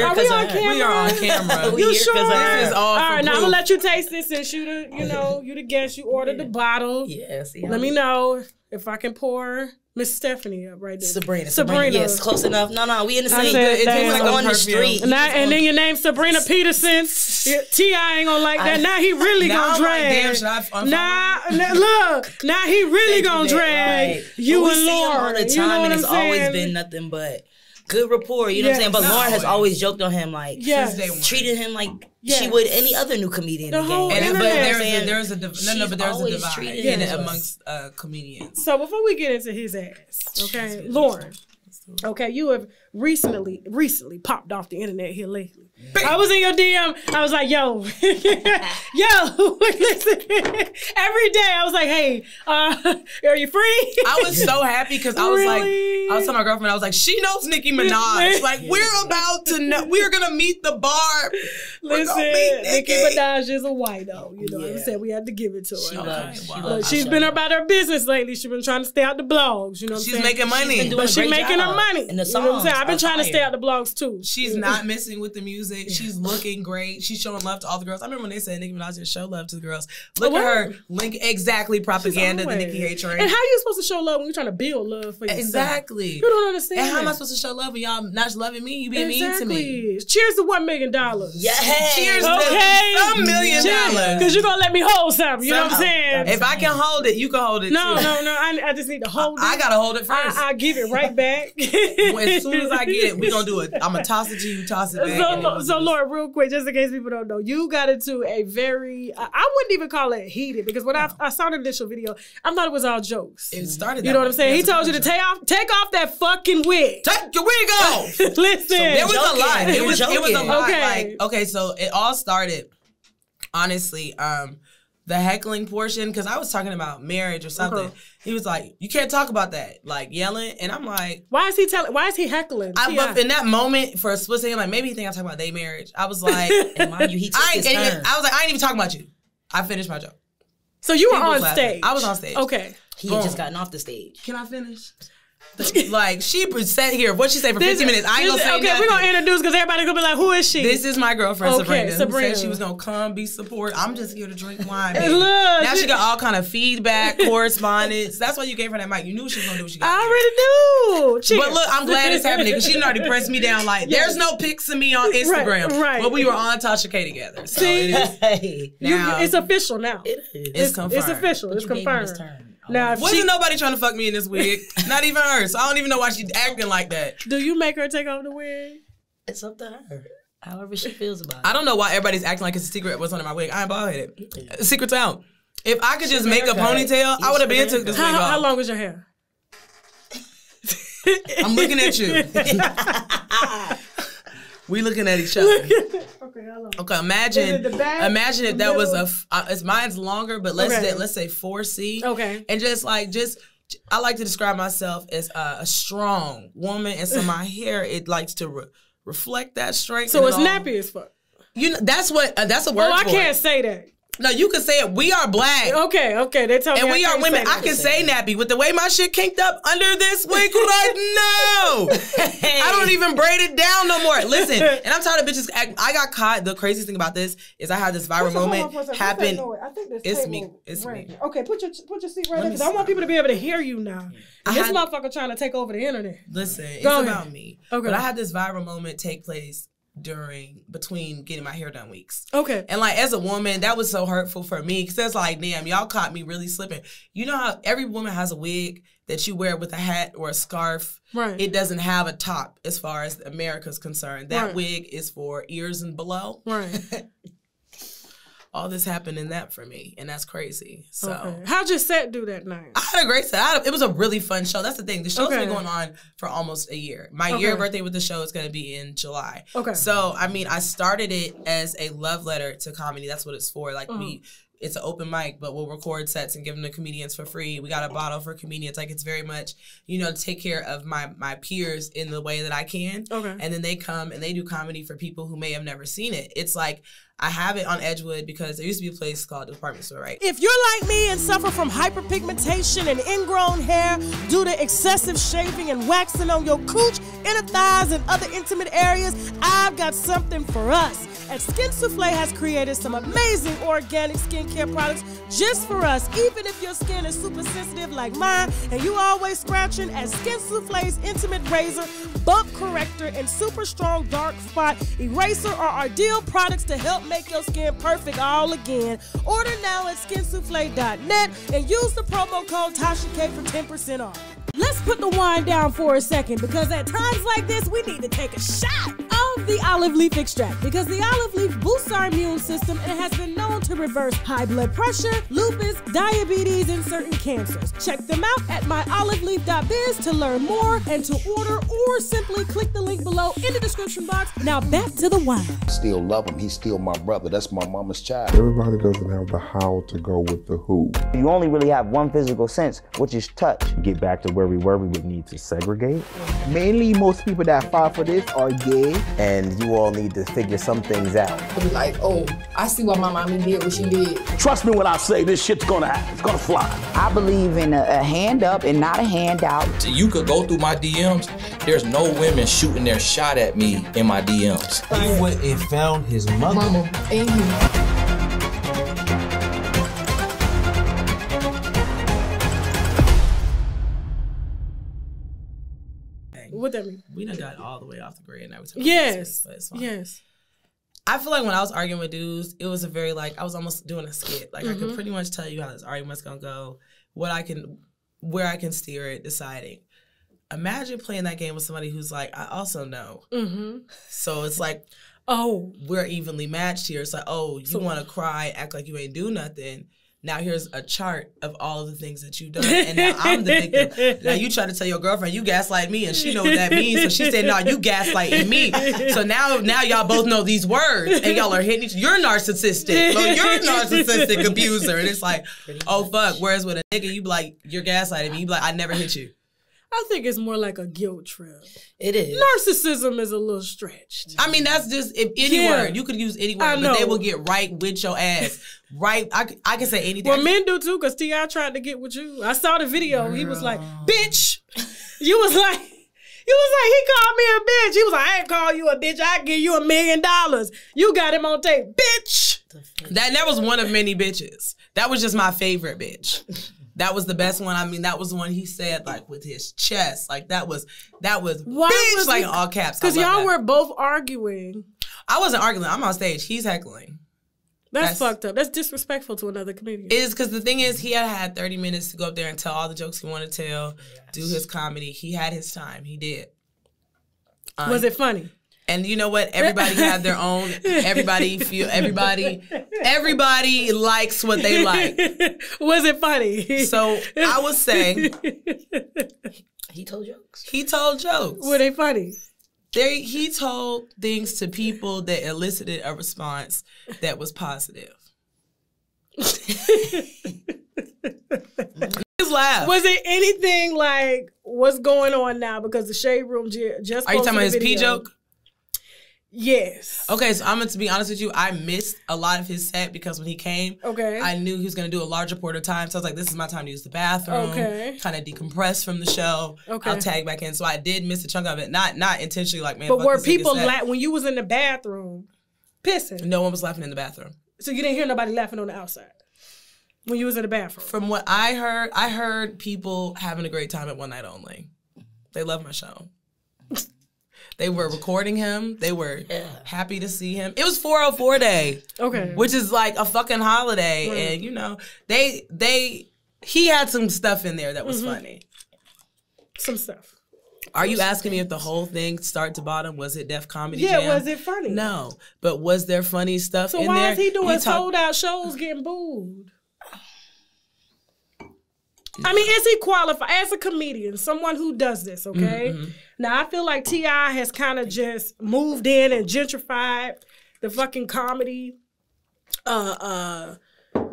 Are we on camera? We are on camera. You sure? This is all right, now I'm proof. gonna let you taste this since you the guest. You ordered the bottle. Yes. Let me know if I can pour Miss Stephanie up right there. Sabrina. Yes, close enough. No, we in the same. It's like on the street. And then your name Sabrina Peterson. T.I. ain't gonna like that. Now he really gonna drag. Look. Now he really gonna drag you and Lauren. All the time, and it's always been nothing but good rapport. You know what I'm saying? But Lauren has always joked on him like treated him like she would any other new comedian in the game. But there's a divide amongst comedians. So before we get into his ass, okay, Lauren. Okay, you have recently popped off the internet here lately. I was in your DM. I was like, yo, listen. Every day I was like, hey, are you free? I was so happy because I was telling my girlfriend, I was like, she knows Nicki Minaj. Like, we're about to know, we're gonna meet the bar. Listen, Nicki Minaj is a whiteo. You know what I'm saying? We had to give it to her. She's been about her business lately. She's been trying to stay out the blogs. You know what I'm saying? She's making money. But she's making her money. And the songs, you know what I'm saying? I've been trying to stay out the blogs too. She's not missing with the music. She's looking great. She's showing love to all the girls. I remember when they said Nicki Minaj didn't show love to the girls. Look at her. Link exactly propaganda, the Nicki hate train. And how are you supposed to show love when you're trying to build love for yourself? Exactly. You don't understand. And how am I supposed to show love when y'all not loving me? You being mean to me. Cheers to $1 million. Yes. Cheers to $1 million. Because you're going to let me hold something. You know what I'm saying? If I can hold it, you can hold it too. No. I just need to hold it. I got to hold it first. I give it right back. As soon as I get it, we're going to do it. I'm going to toss it to you, toss it back. So Laura, real quick, just in case people don't know, you got into a very, I wouldn't even call it heated, because when I saw the initial video, I thought it was all jokes. It started You know what I'm saying? He told you to take off that fucking wig. Take your wig off! Listen. There was a lot. It was a lot. Okay. Okay, so it all started, honestly, the heckling portion, because I was talking about marriage or something. He was like, you can't talk about that, like yelling. And I'm like, why is he heckling? In that moment, for a split second, like maybe he think I'm talking about their marriage. I was like, and mind you, he took his turn. I was like, I ain't even talking about you. I finished my joke. So you were on stage. I was on stage. Okay. He had just gotten off the stage. Can I finish? Like, she sat here. What'd she say for 15 minutes? I ain't gonna say nothing. Okay, we're gonna introduce, because everybody's gonna be like, who is she? This is my girlfriend, Sabrina. Who said she was gonna come, be supportive. I'm just here to drink wine, baby. Look, now she got all kind of feedback, correspondence. That's why you gave her that mic. You knew she was gonna do what she got. I already knew. Cheers. But look, I'm glad it's happening, because she done already pressed me down like, there's no pics of me on Instagram. Right. But we were on Tasha K together. So see? Now, it's official now. It is. It's confirmed. It's official. It's confirmed. Now, wasn't nobody trying to fuck me in this wig. Not even her. So I don't even know why she's acting like that. Do you make her take off the wig? It's up to her. However she feels about it. I don't know why everybody's acting like it's a secret what's under my wig. I ain't bald-headed. Secret's out. If I could just make a ponytail, I would have been took this wig off. How long is your hair? I'm looking at you. We looking at each other. Okay, how long? Okay, imagine if that was mine's longer, but let's say 4C. Okay. And I like to describe myself as a strong woman, and so my hair, it likes to reflect that strength. So it's nappy as fuck. You know, that's a word. Oh, I can't say that. No, you can say it. We are black. Okay. They tell me. And we are women. I can say nappy. With the way my shit kinked up under this wig right now. I don't even braid it down no more. Listen, and I'm tired of bitches. I got caught. The craziest thing about this is I had this viral moment happen. I think this it's me. It's me. Okay, put your seat right there, because I want people to be able to hear you now. This motherfucker trying to take over the internet. Listen, it's about me. Okay. But I had this viral moment take place between getting my hair done weeks. Okay. And like, as a woman, that was so hurtful for me, because it's like, damn, y'all caught me really slipping. You know how every woman has a wig that you wear with a hat or a scarf? Right. It doesn't have a top as far as America's concerned. That wig is for ears and below. Right. All this happened in that for me, and that's crazy. So, how'd your set do that night? I had a great set. It was a really fun show. That's the thing. The show's been going on for almost a year. My year birthday with the show is going to be in July. Okay. So, I mean, I started it as a love letter to comedy. That's what it's for. Like, it's an open mic, but we'll record sets and give them to comedians for free. We got a bottle for comedians. Like, it's very much, to take care of my peers in the way that I can. Okay. And then they come and they do comedy for people who may have never seen it. It's like, I have it on Edgewood because there used to be a place called the Department Store, right? If you're like me and suffer from hyperpigmentation and ingrown hair due to excessive shaving and waxing on your cooch, inner thighs, and other intimate areas, I've got something for us. And Skin Souffle has created some amazing organic skincare products just for us. Even if your skin is super sensitive like mine and you always scratching, at Skin Souffle's Intimate Razor, Bump Corrector, and Super Strong Dark Spot Eraser are ideal products to help make your skin perfect all again. Order now at skinsouffle.net and use the promo code TASHAK for 10% off. Let's put the wine down for a second, because at times like this, we need to take a shot of the olive leaf extract, because the olive leaf boosts our immune system and has been known to reverse high blood pressure, lupus, diabetes, and certain cancers. Check them out at myoliveleaf.biz to learn more and to order, or simply click the link below in the description box. Now back to the wine. Still love him. He's still my brother. That's my mama's child. Everybody doesn't have the how to go with the who. You only really have one physical sense, which is touch. Get back to where we were, we would need to segregate. Mainly, most people that fall for this are gay. And you all need to figure some things out. Like, oh, I see why my mommy did what she did. Trust me when I say this shit's gonna happen. It's gonna fly. I believe in a hand up and not a handout. You could go through my DMs. There's no women shooting their shot at me in my DMs. He went and found his mama and him. What that mean? We done got all the way off the grid and everything. Yes. Yes. I feel like when I was arguing with dudes, it was a very, like, I was almost doing a skit. Like, I could pretty much tell you how this argument's gonna go, where I can steer it, deciding. Imagine playing that game with somebody who's like, I also know. So it's like, oh, we're evenly matched here. It's like, oh, you want to cry, act like you ain't do nothing. Now here's a chart of all of the things that you've done, and now I'm the victim. Now you try to tell your girlfriend you gaslight me, and she know what that means. So she said, "No, you gaslighting me." So now y'all both know these words, and y'all are hitting each. You're narcissistic. Well, you're a narcissistic abuser, and it's like, oh fuck. Whereas with a nigga, you be like, you're gaslighting me. You be like, I never hit you. I think it's more like a guilt trip. It is. Narcissism is a little stretched. I mean, that's just any word. You could use any word, but they will get right with your ass. Right? I can say anything. Well, men do too, because T.I. tried to get with you. I saw the video. Girl. He was like, bitch. You was like, he called me a bitch. He was like, I ain't call you a bitch. I give you $1 million. You got him on tape. Bitch. That was one of many bitches. That was just my favorite bitch. That was the best one. I mean, that was the one he said, like, with his chest. Like, that was bitch, like, in all caps. Because y'all were both arguing. I wasn't arguing. I'm on stage. He's heckling. That's fucked up. That's disrespectful to another comedian. It is, because the thing is, he had 30 minutes to go up there and tell all the jokes he wanted to tell, do his comedy. He had his time. He did. Was it funny? And you know what? Everybody have their own. Everybody likes what they like. Was it funny? So I would say he told jokes. He told jokes. Were they funny? He told things to people that elicited a response that was positive. Laugh. Was it anything like what's going on now? Because the Shade Room just Are you talking about his P joke? Yes. Okay, so I'm going to be honest with you. I missed a lot of his set because when he came, I knew he was going to do a larger portion of time. So I was like, this is my time to use the bathroom. Kind of decompress from the show. I'll tag back in. So I did miss a chunk of it. Not intentionally, like, man. But were people when you was in the bathroom pissing? No one was laughing in the bathroom. So you didn't hear nobody laughing on the outside when you was in the bathroom? From what I heard people having a great time at One Night Only. They love my show. They were recording him. They were happy to see him. It was 404 Day. Which is like a fucking holiday. And, you know, he had some stuff in there that was funny. Some stuff. Are you asking me if the whole thing, start to bottom, was it Def Comedy Jam? Yeah, was it funny? No. But was there funny stuff in there? So why is he doing sold out shows getting booed? I mean, is he qualified as a comedian, someone who does this, okay? Now, I feel like T.I. has kind of just moved in and gentrified the fucking comedy,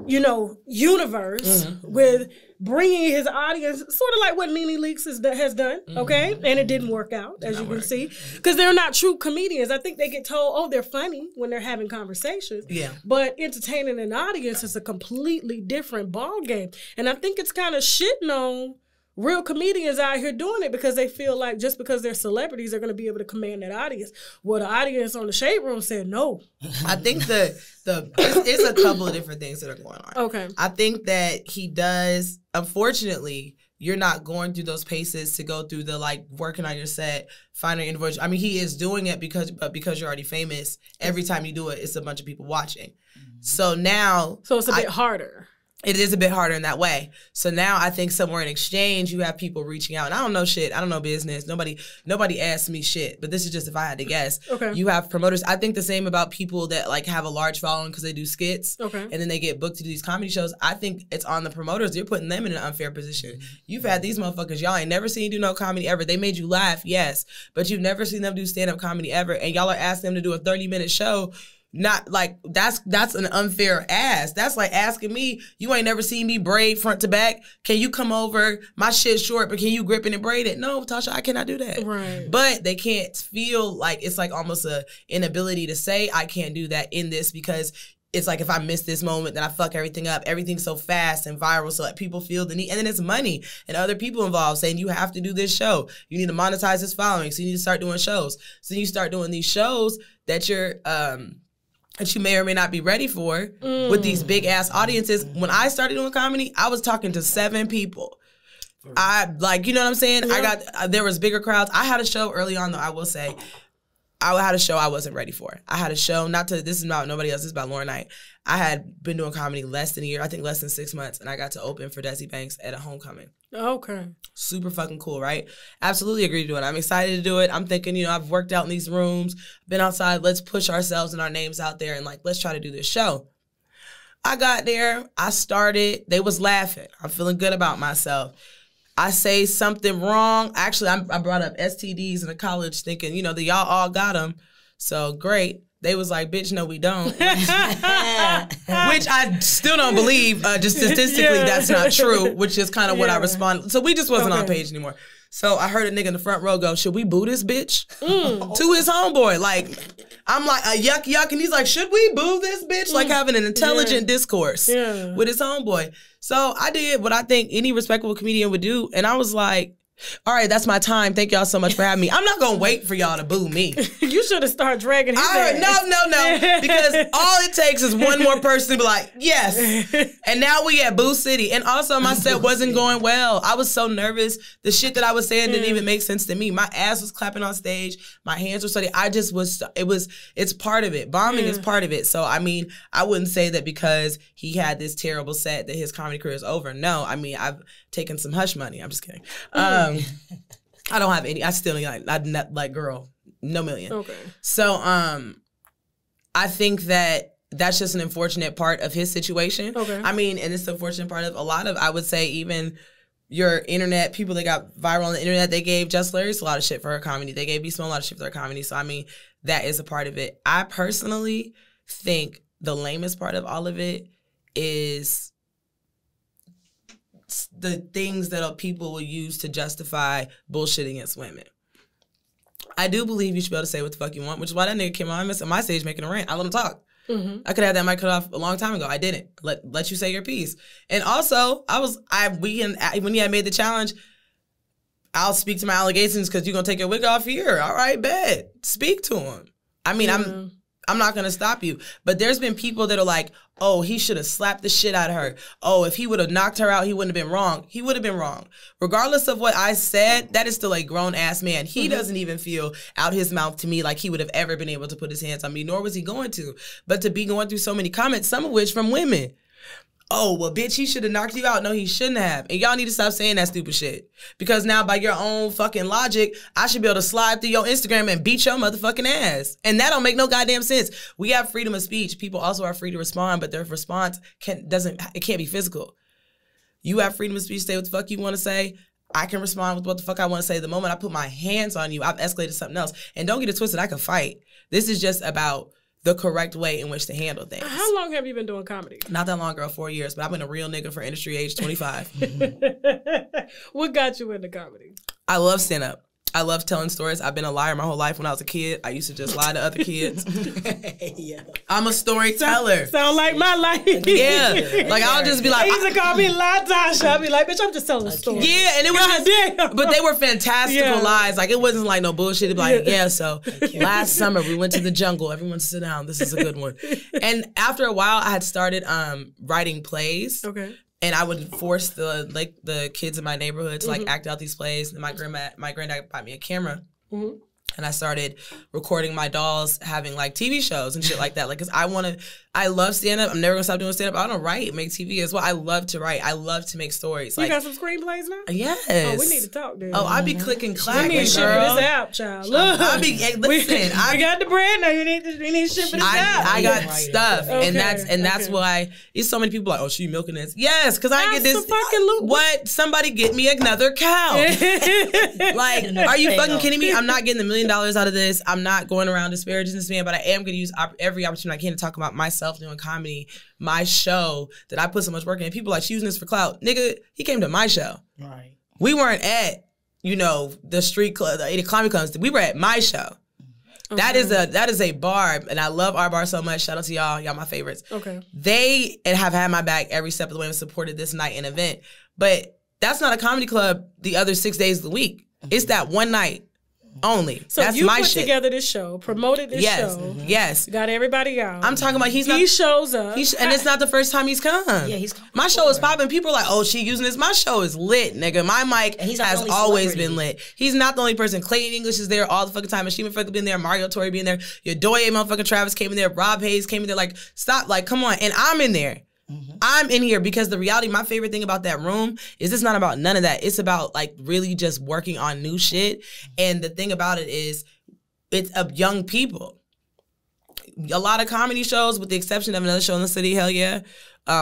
universe with bringing his audience, sort of like what Nene Leakes has done, okay? And it didn't work out, as you can see, because they're not true comedians. I think they get told, oh, they're funny when they're having conversations. Yeah. But entertaining an audience is a completely different ballgame. And I think it's kind of shitting on real comedians out here doing it because they feel like just because they're celebrities, they're going to be able to command that audience. Well, the audience on the Shade Room said no. I think it's a couple of different things that are going on. Okay. I think that he does, unfortunately, you're not going through those paces to go through the like working on your set, finding individual. I mean, he is doing it because you're already famous. Every time you do it, it's a bunch of people watching. So now, it's a bit harder. It is a bit harder in that way. So now I think somewhere in exchange, you have people reaching out. And I don't know shit. I don't know business. Nobody asked me shit. But this is just if I had to guess. Okay. You have promoters. I think the same about people that like have a large following because they do skits. Okay. And then they get booked to do these comedy shows. I think it's on the promoters. You're putting them in an unfair position. You've had these motherfuckers. Y'all ain't never seen do no comedy ever. They made you laugh, yes. But you've never seen them do stand-up comedy ever. And y'all are asking them to do a 30-minute show. Not like that's an unfair ask. That's like asking me, you ain't never seen me braid front to back. Can you come over? My shit's short, but can you grip it and braid it? No, Tasha, I cannot do that. Right. But they can't feel like it's like almost a inability to say I can't do that in this because it's like if I miss this moment, then I fuck everything up. Everything's so fast and viral, so like people feel the need. And then it's money and other people involved saying you have to do this show. You need to monetize this following, so you need to start doing shows. So you start doing these shows that you're that you may or may not be ready for with these big ass audiences. When I started doing comedy, I was talking to 7 people. I like, you know what I'm saying? Yeah. There was bigger crowds. I had a show early on though, I will say. I had a show I wasn't ready for. I had a show, this is about nobody else, this is about Lauren Knight. I had been doing comedy less than a year, I think less than 6 months, and I got to open for Desi Banks at a homecoming. Okay. Super fucking cool, right? Absolutely agree to do it. I'm excited to do it. I'm thinking, I've worked out in these rooms, been outside, let's push ourselves and our names out there and like, let's try to do this show. I got there, I started, they was laughing. I'm feeling good about myself. I say something wrong. Actually, I brought up STDs in the college thinking, that y'all all got them. So great. They was like, bitch, no, we don't. Which I still don't believe. Just statistically, that's not true, which is kind of what I responded. So we just wasn't on page anymore. So I heard a nigga in the front row go, should we boo this bitch? To his homeboy. Like, I'm like, yuck, yuck. And he's like, should we boo this bitch? Like having an intelligent discourse with his homeboy. So I did what I think any respectable comedian would do. And I was like, all right, that's my time. Thank y'all so much for having me. I'm not going to wait for y'all to boo me. You should have started dragging his ass. No. Because all it takes is one more person to be like, yes. And now we at Boo City. And also my set wasn't going well. I was so nervous. The shit that I was saying didn't even make sense to me. My ass was clapping on stage. My hands were sweaty. It's part of it. Bombing is part of it. So, I mean, I wouldn't say that because he had this terrible set that his comedy career is over. No, I mean, I've taken some hush money. I'm just kidding. I don't have any. I still like girl, no million. Okay. So I think that that's just an unfortunate part of his situation. Okay. I mean, and it's the unfortunate part of a lot of, I would say, even your internet people that got viral on the internet. They gave Just Hilarious a lot of shit for her comedy. They gave B Small a lot of shit for her comedy. So I mean, that is a part of it. I personally think the lamest part of all of it is the things that people will use to justify bullshit against women. I do believe you should be able to say what the fuck you want, which is why that nigga came on my stage making a rant. I let him talk. I could have that mic cut off a long time ago. I didn't. Let you say your piece. And also, when he had made the challenge, I'll speak to my allegations because you're going to take your wig off here. All right, bet. Speak to him. I mean, I'm not going to stop you. But there's been people that are like, oh, he should have slapped the shit out of her. Oh, if he would have knocked her out, he wouldn't have been wrong. He would have been wrong. Regardless of what I said, that is still a grown-ass man. He doesn't even feel out his mouth to me like he would have ever been able to put his hands on me, nor was he going to. But to be going through so many comments, some of which from women. Oh, well, bitch, he should have knocked you out. No, he shouldn't have. And y'all need to stop saying that stupid shit. Because now, by your own fucking logic, I should be able to slide through your Instagram and beat your motherfucking ass. And that don't make no goddamn sense. We have freedom of speech. People also are free to respond, but their response can't be physical. You have freedom of speech. Say what the fuck you want to say. I can respond with what the fuck I want to say. The moment I put my hands on you, I've escalated something else. And don't get it twisted, I can fight. This is just about the correct way in which to handle things. How long have you been doing comedy? Not that long, girl, 4 years, but I've been a real nigga for industry age 25. What got you into comedy? I love stand-up. I love telling stories. I've been a liar my whole life. When I was a kid, I used to just lie to other kids. Yeah. I'm a storyteller. Sound like my life. Yeah. Like, I'll just be like... They used to call me Lie Tasha. I'll be like, bitch, I'm just telling a story. Yeah, and it was just... But they were fantastical lies. Like, it wasn't like no bullshit. It'd be like, so last summer we went to the jungle. Everyone sit down. This is a good one. And after a while, I had started writing plays. Okay. And I would force the kids in my neighborhood to act out these plays. And my granddad bought me a camera. Mm-hmm. And I started recording my dolls having like TV shows and shit like that. Like, cause I love stand up. I'm never gonna stop doing stand up. I don't write, make TV as well. I love to write. I love to make stories. You got some screenplays now? Yes. Oh, we need to talk then. Oh, I be clicking clacking, we need to ship this out, child. Look, I got the bread now. We need to ship this out. I got stuff, okay, and that's why it's so many people like, oh, she milking this. Yes, because I get this. What? Somebody get me another cow. Like, are you fucking kidding me? I'm not getting $1 million out of this. I'm not going around disparaging this man, but I am going to use every opportunity I can to talk about myself doing comedy, my show that I put so much work in. People are like, she using this for clout. Nigga, he came to my show. Right. We weren't at, the street club, the comedy clubs. We were at my show. Okay. That is a bar, and I love our bar so much. Shout out to y'all. Y'all my favorites. Okay. They have had my back every step of the way and supported this night and event. But that's not a comedy club the other 6 days of the week. It's that one night only. So that's you put together this show, promoted this show. Yes. Got everybody out. I'm talking about he shows up. And it's not the first time he's come. Yeah, he's come. My show is popping. People are like, oh, she using this. My show is lit, nigga. My mic has always been lit. He's not the only person. Clayton English is there all the fucking time. Ashima fucking been there. Mario Torre being there. Your Doye motherfucking Travis came in there. Rob Hayes came in there. Like, stop. Like, come on. And I'm in there. I'm in here because the reality, my favorite thing about that room is it's not about none of that. It's about like really just working on new shit. And the thing about it is it's young people. A lot of comedy shows, with the exception of another show in the city, Hell Yeah,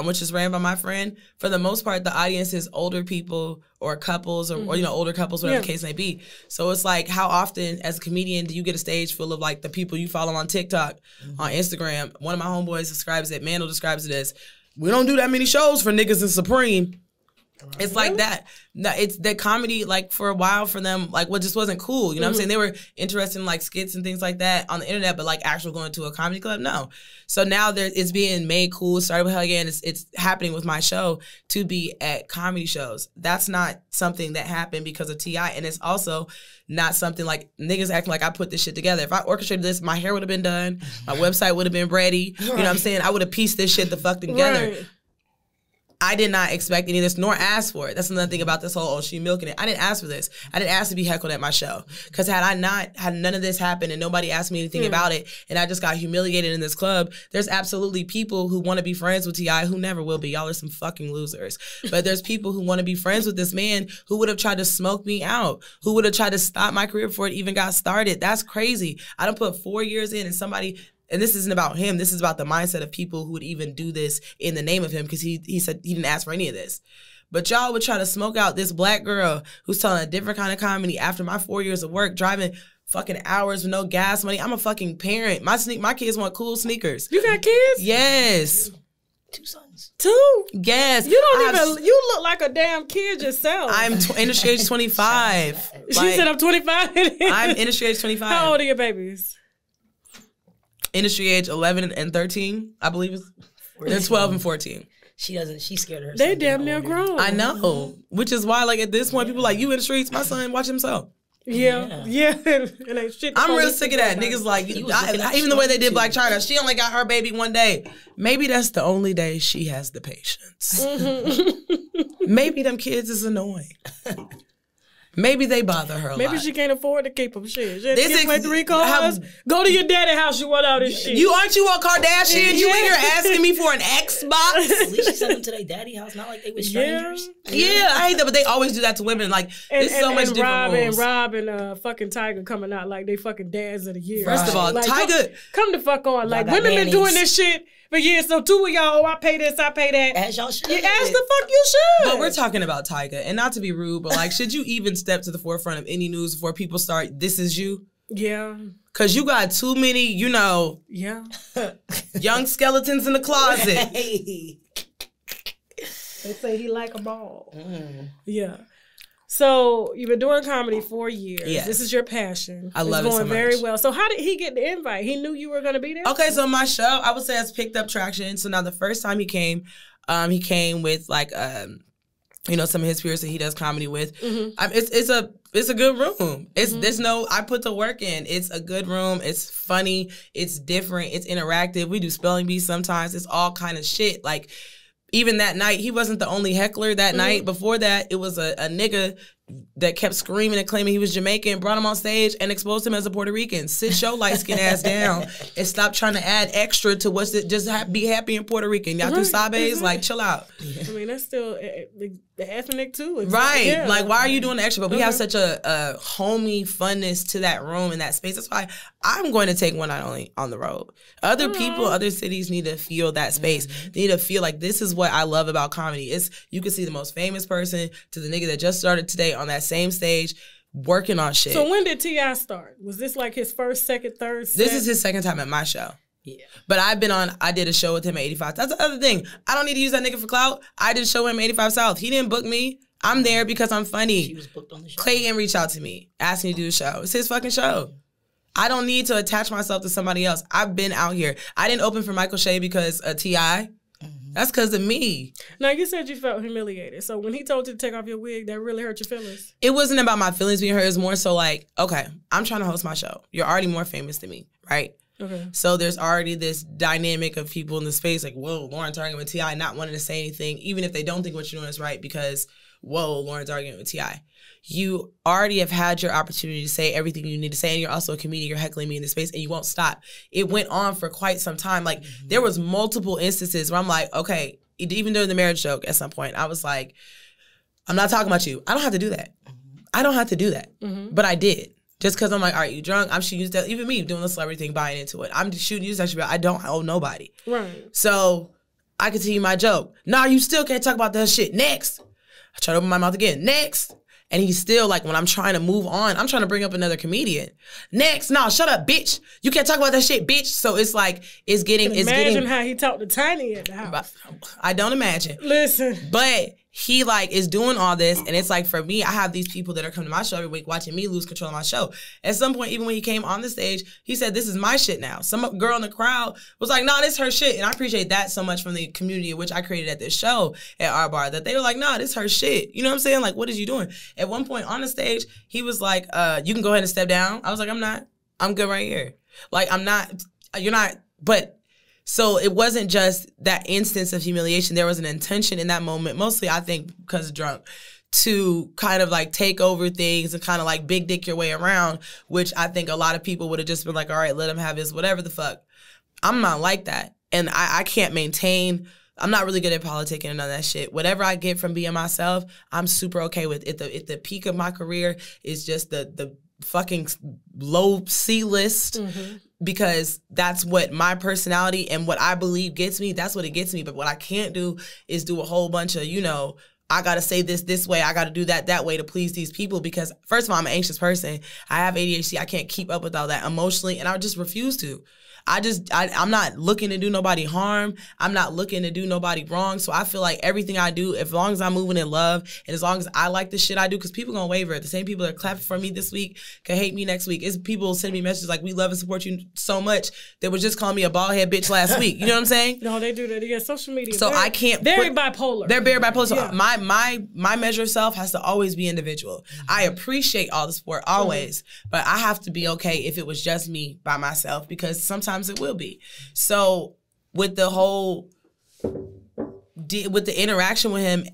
which is ran by my friend. For the most part, the audience is older people or couples or older couples, whatever the case may be. So it's like, how often as a comedian do you get a stage full of like the people you follow on TikTok, on Instagram? One of my homeboys describes it, Mandel describes it as, we don't do that many shows for niggas in Supreme. It's like that. No, it's the comedy, like, for a while for them, like, what just wasn't cool. You know what I'm saying? They were interested in, like, skits and things like that on the internet, but, like, actual going to a comedy club, no. So now it's being made cool. Started with Hell Yeah, and it's happening with my show to be at comedy shows. That's not something that happened because of T.I., and it's also not something like niggas acting like I put this shit together. If I orchestrated this, my hair would have been done. My website would have been ready. You know what I'm saying? I would have pieced this shit the fuck together. Right. I did not expect any of this, nor ask for it. That's another thing about this whole, oh, she milking it. I didn't ask for this. I didn't ask to be heckled at my show. Because had none of this happened and nobody asked me anything about it, and I just got humiliated in this club, there's absolutely people who want to be friends with T.I. who never will be. Y'all are some fucking losers. But there's people who want to be friends with this man who would have tried to smoke me out, who would have tried to stop my career before it even got started. That's crazy. I done put 4 years in, and somebody... And this isn't about him. This is about the mindset of people who would even do this in the name of him, because he said he didn't ask for any of this. But y'all would try to smoke out this black girl who's telling a different kind of comedy after my 4 years of work, driving fucking hours with no gas money. I'm a fucking parent. My kids want cool sneakers. You got kids? Yes. 2 sons. 2? Yes. You look like a damn kid yourself. I'm industry age 25. She said I'm 25. I'm industry age 25. How old are your babies? Industry age 11 and 13, I believe. They're 12 and 14. She's scared of herself. They damn near grown. I know. Which is why, like, at this point, people like, you in the streets, my son, watch himself. Yeah. It ain't shit. I'm real sick of that. Niggas like, even the way they did Black China, she only got her baby one day. Maybe that's the only day she has the patience. Maybe them kids is annoying. Maybe they bother her a lot. Maybe she can't afford to keep them shit. She get like 3 cars. Go to your daddy's house. You want all this shit. Aren't you a Kardashian? You in here asking me for an Xbox? At least she sent them to their daddy's house. Not like they were strangers. Yeah, I hate that, but they always do that to women. Like, it's so much different rules. And Rob and fucking Tiger coming out like they fucking dads of the year. First of all, like, Tiger, come the fuck on. Like, women been doing this shit for years. So 2 of y'all, I pay this, I pay that. As y'all should. As the fuck you should. But we're talking about Tiger, and not to be rude, but like, should you even step to the forefront of any news before people start, this is you? Yeah. Because you got too many, young skeletons in the closet. They say he like a ball. Yeah. So you've been doing comedy for years. Yes. This is your passion. I love it so much. It's going very well. So how did he get the invite? He knew you were going to be there? Okay, so my show, I would say, has picked up traction. So now the first time he came with like, you know, some of his peers that he does comedy with. It's a good room. There's no, I put the work in. It's a good room. It's funny. It's different. It's interactive. We do spelling bees sometimes. It's all kind of shit. Like, even that night, he wasn't the only heckler that night. Before that, it was a nigga that kept screaming and claiming he was Jamaican, brought him on stage and exposed him as a Puerto Rican. Sit your light skin ass down and stop trying to add extra to what's it. Just be happy in Puerto Rican. Y'all do sabes, like chill out. I mean, that's still the ethnic too. Right. Yeah. Like, why are you doing the extra? But we have such a homey funness to that room and that space. That's why I'm going to take one not only on the road. Other people, other cities need to feel that space. They need to feel like this is what I love about comedy. It's you can see the most famous person to the nigga that just started today on that same stage working on shit. So when did T.I. start? Was this like his first, second, third set? This is his second time at my show. Yeah. But I did a show with him at 85. That's the other thing. I don't need to use that nigga for clout. I did a show with him at 85 South. He didn't book me. I'm there because I'm funny. She was booked on the show. Clayton reached out to me, asked me to do a show. It's his fucking show. I don't need to attach myself to somebody else. I've been out here. I didn't open for Michael Shea because of T.I. That's because of me. Now, you said you felt humiliated. So when he told you to take off your wig, that really hurt your feelings? It wasn't about my feelings being hurt. It was more so like, okay, I'm trying to host my show. You're already more famous than me, right? Okay. So there's already this dynamic of people in the space like, whoa, Lauren's arguing with T.I. not wanting to say anything, even if they don't think what you're doing is right because, whoa, Lauren's arguing with T.I. You already have had your opportunity to say everything you need to say, and you're also a comedian. You're heckling me in the space, and you won't stop. It went on for quite some time. Like, there was multiple instances where I'm like, okay, even during the marriage joke at some point, I was like, I'm not talking about you. I don't have to do that. I don't have to do that. But I did. Just because I'm like, all right, you drunk? I'm shooting you. Even me doing the celebrity thing, buying into it. I'm shooting you. I don't owe nobody. Right. So I continue my joke. Nah, you still can't talk about that shit. Next. I try to open my mouth again. Next. And he's still like, when I'm trying to move on, I'm trying to bring up another comedian. Next, no, shut up, bitch. You can't talk about that shit, bitch. So it's like, imagine how he talked to Tiny at the house. I don't imagine. Listen. But he like is doing all this, and it's like for me, I have these people that are coming to my show every week watching me lose control of my show. At some point, even when he came on the stage, he said, this is my shit now. Some girl in the crowd was like, nah, this is her shit. And I appreciate that so much from the community which I created at this show at our bar, that they were like, nah, this is her shit. You know what I'm saying? Like, what is you doing? At one point on the stage, he was like, you can go ahead and step down. I was like, I'm not. I'm good right here. Like, I'm not, you're not, but so it wasn't just that instance of humiliation. There was an intention in that moment, mostly I think because drunk, to kind of like take over things and kind of like big dick your way around, which I think a lot of people would have just been like, all right, let him have his whatever the fuck. I'm not like that. And I can't maintain, I'm not really good at politicking and none of that shit. Whatever I get from being myself, I'm super okay with. At the peak of my career is just the fucking low C list. Because that's what my personality and what I believe gets me. That's what it gets me. But what I can't do is do a whole bunch of, you know, I got to say this way. I got to do that way to please these people. Because first of all, I'm an anxious person. I have ADHD. I can't keep up with all that emotionally. And I just refuse to. I'm not looking to do nobody harm. I'm not looking to do nobody wrong. So I feel like everything I do, as long as I'm moving in love and as long as I like the shit I do, because people gonna waver. The same people that are clapping for me this week can hate me next week. It's people sending me messages like, we love and support you so much, that was just calling me a bald head bitch last week. You know what I'm saying? No, they do that. Yeah, social media. So I can't. Very bipolar. They're very bipolar. So yeah. My measure of self has to always be individual. I appreciate all the support, always. But I have to be okay if it was just me by myself, because sometimes it will be. So with the whole, with the interaction with him,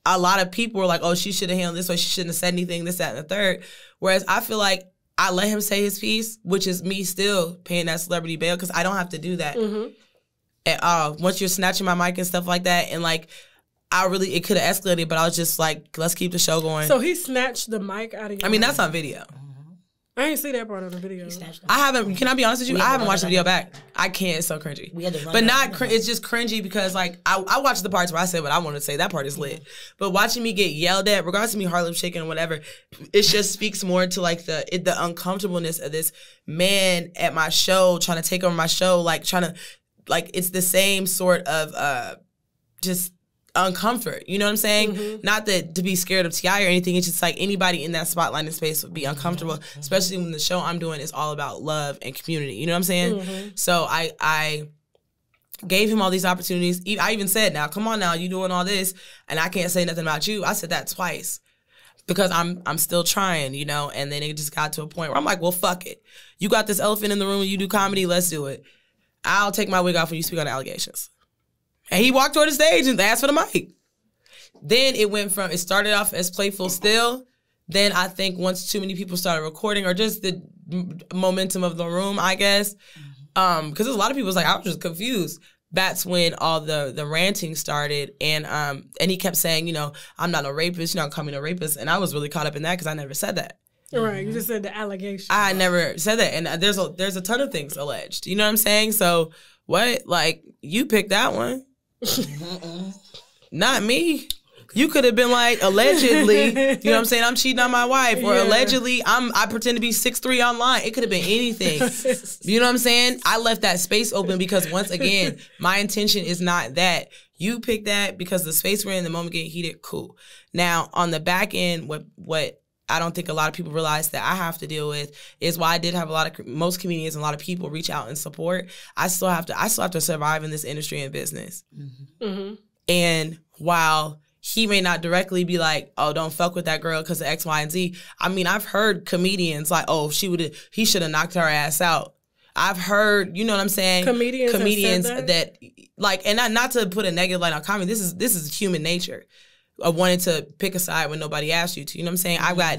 a lot of people were like, oh, she should have handled this way. She shouldn't have said anything, this, that, and the third. Whereas I feel like I let him say his piece, which is me still paying that celebrity bail, because I don't have to do that at all. Once you're snatching my mic and stuff like that, and like, it could have escalated, but I was just like, let's keep the show going. So he snatched the mic out of your hand? That's on video. I didn't see that part on the video. I haven't. Can I be honest with you? I haven't watched the video back. I can't. It's so cringy. But not. It's just cringy because like I watched the parts where I said what I wanted to say. That part is lit. But watching me get yelled at, regardless of me Harlem shaking or whatever, it just speaks more to like the uncomfortableness of this man at my show trying to take over my show, like trying to, like, it's the same sort of just. uncomfort. You know what I'm saying? Not that to be scared of T.I. or anything. It's just like anybody in that spotlight and space would be uncomfortable, especially when the show I'm doing is all about love and community. You know what I'm saying? So I gave him all these opportunities. I even said, now, come on now, you doing all this, and I can't say nothing about you. I said that twice because I'm still trying, you know, and then it just got to a point where I'm like, well, fuck it. You got this elephant in the room and you do comedy, let's do it. I'll take my wig off when you speak on the allegations. And he walked toward the stage and asked for the mic. Then it started off as playful still. Then I think once too many people started recording, or just the momentum of the room, I guess, because there's a lot of people was like, I was just confused. That's when all the ranting started, and he kept saying, you know, I'm not a rapist, you're not calling me a rapist, and I was really caught up in that because I never said that. Right, you just said the allegation. I never said that, and there's a ton of things alleged. You know what I'm saying? So what? Like, you picked that one. Not me. You could have been like, allegedly, you know what I'm saying, I'm cheating on my wife, or allegedly I pretend to be 6'3" online. It could have been anything. You know what I'm saying? I left that space open because, once again, my intention is not that. You picked that because the space we're in, the moment getting heated, cool. Now, on the back end, what I don't think a lot of people realize that I have to deal with is why I did have most comedians and a lot of people reach out and support. I still have to survive in this industry and business. And while he may not directly be like, oh, don't fuck with that girl because of X, Y, and Z. I mean, I've heard comedians like, oh, he should have knocked her ass out. I've heard, you know what I'm saying? Comedians that like, and not to put a negative light on comedy. This is human nature of wanting to pick a side when nobody asked you to. You know what I'm saying? I've got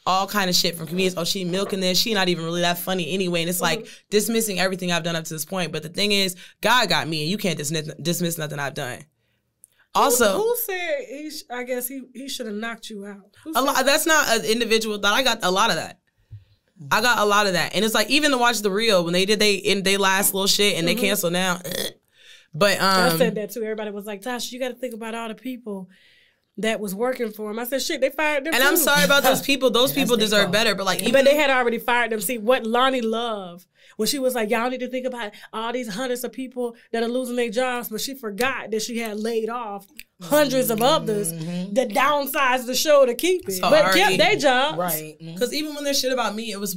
all kind of shit from comedians. Oh, she milking this. She not even really that funny anyway. And it's like dismissing everything I've done up to this point. But the thing is, God got me, and you can't dismiss nothing I've done. Also, who said I guess he should have knocked you out? That's not an individual thought. I got a lot of that. And it's like, even to watch the reel when they did they last little shit and they cancel now. But I said that too. Everybody was like, Tasha, you got to think about all the people that was working for him. I said, shit, they fired them. And too. I'm sorry about those people. Those people deserve better. But like, but they had already fired them. See, what Lonnie Love, when she was like, y'all need to think about all these hundreds of people that are losing their jobs, but she forgot that she had laid off hundreds of others that downsized the show to keep it, but kept their jobs. Right. Because even when there's shit about me, it was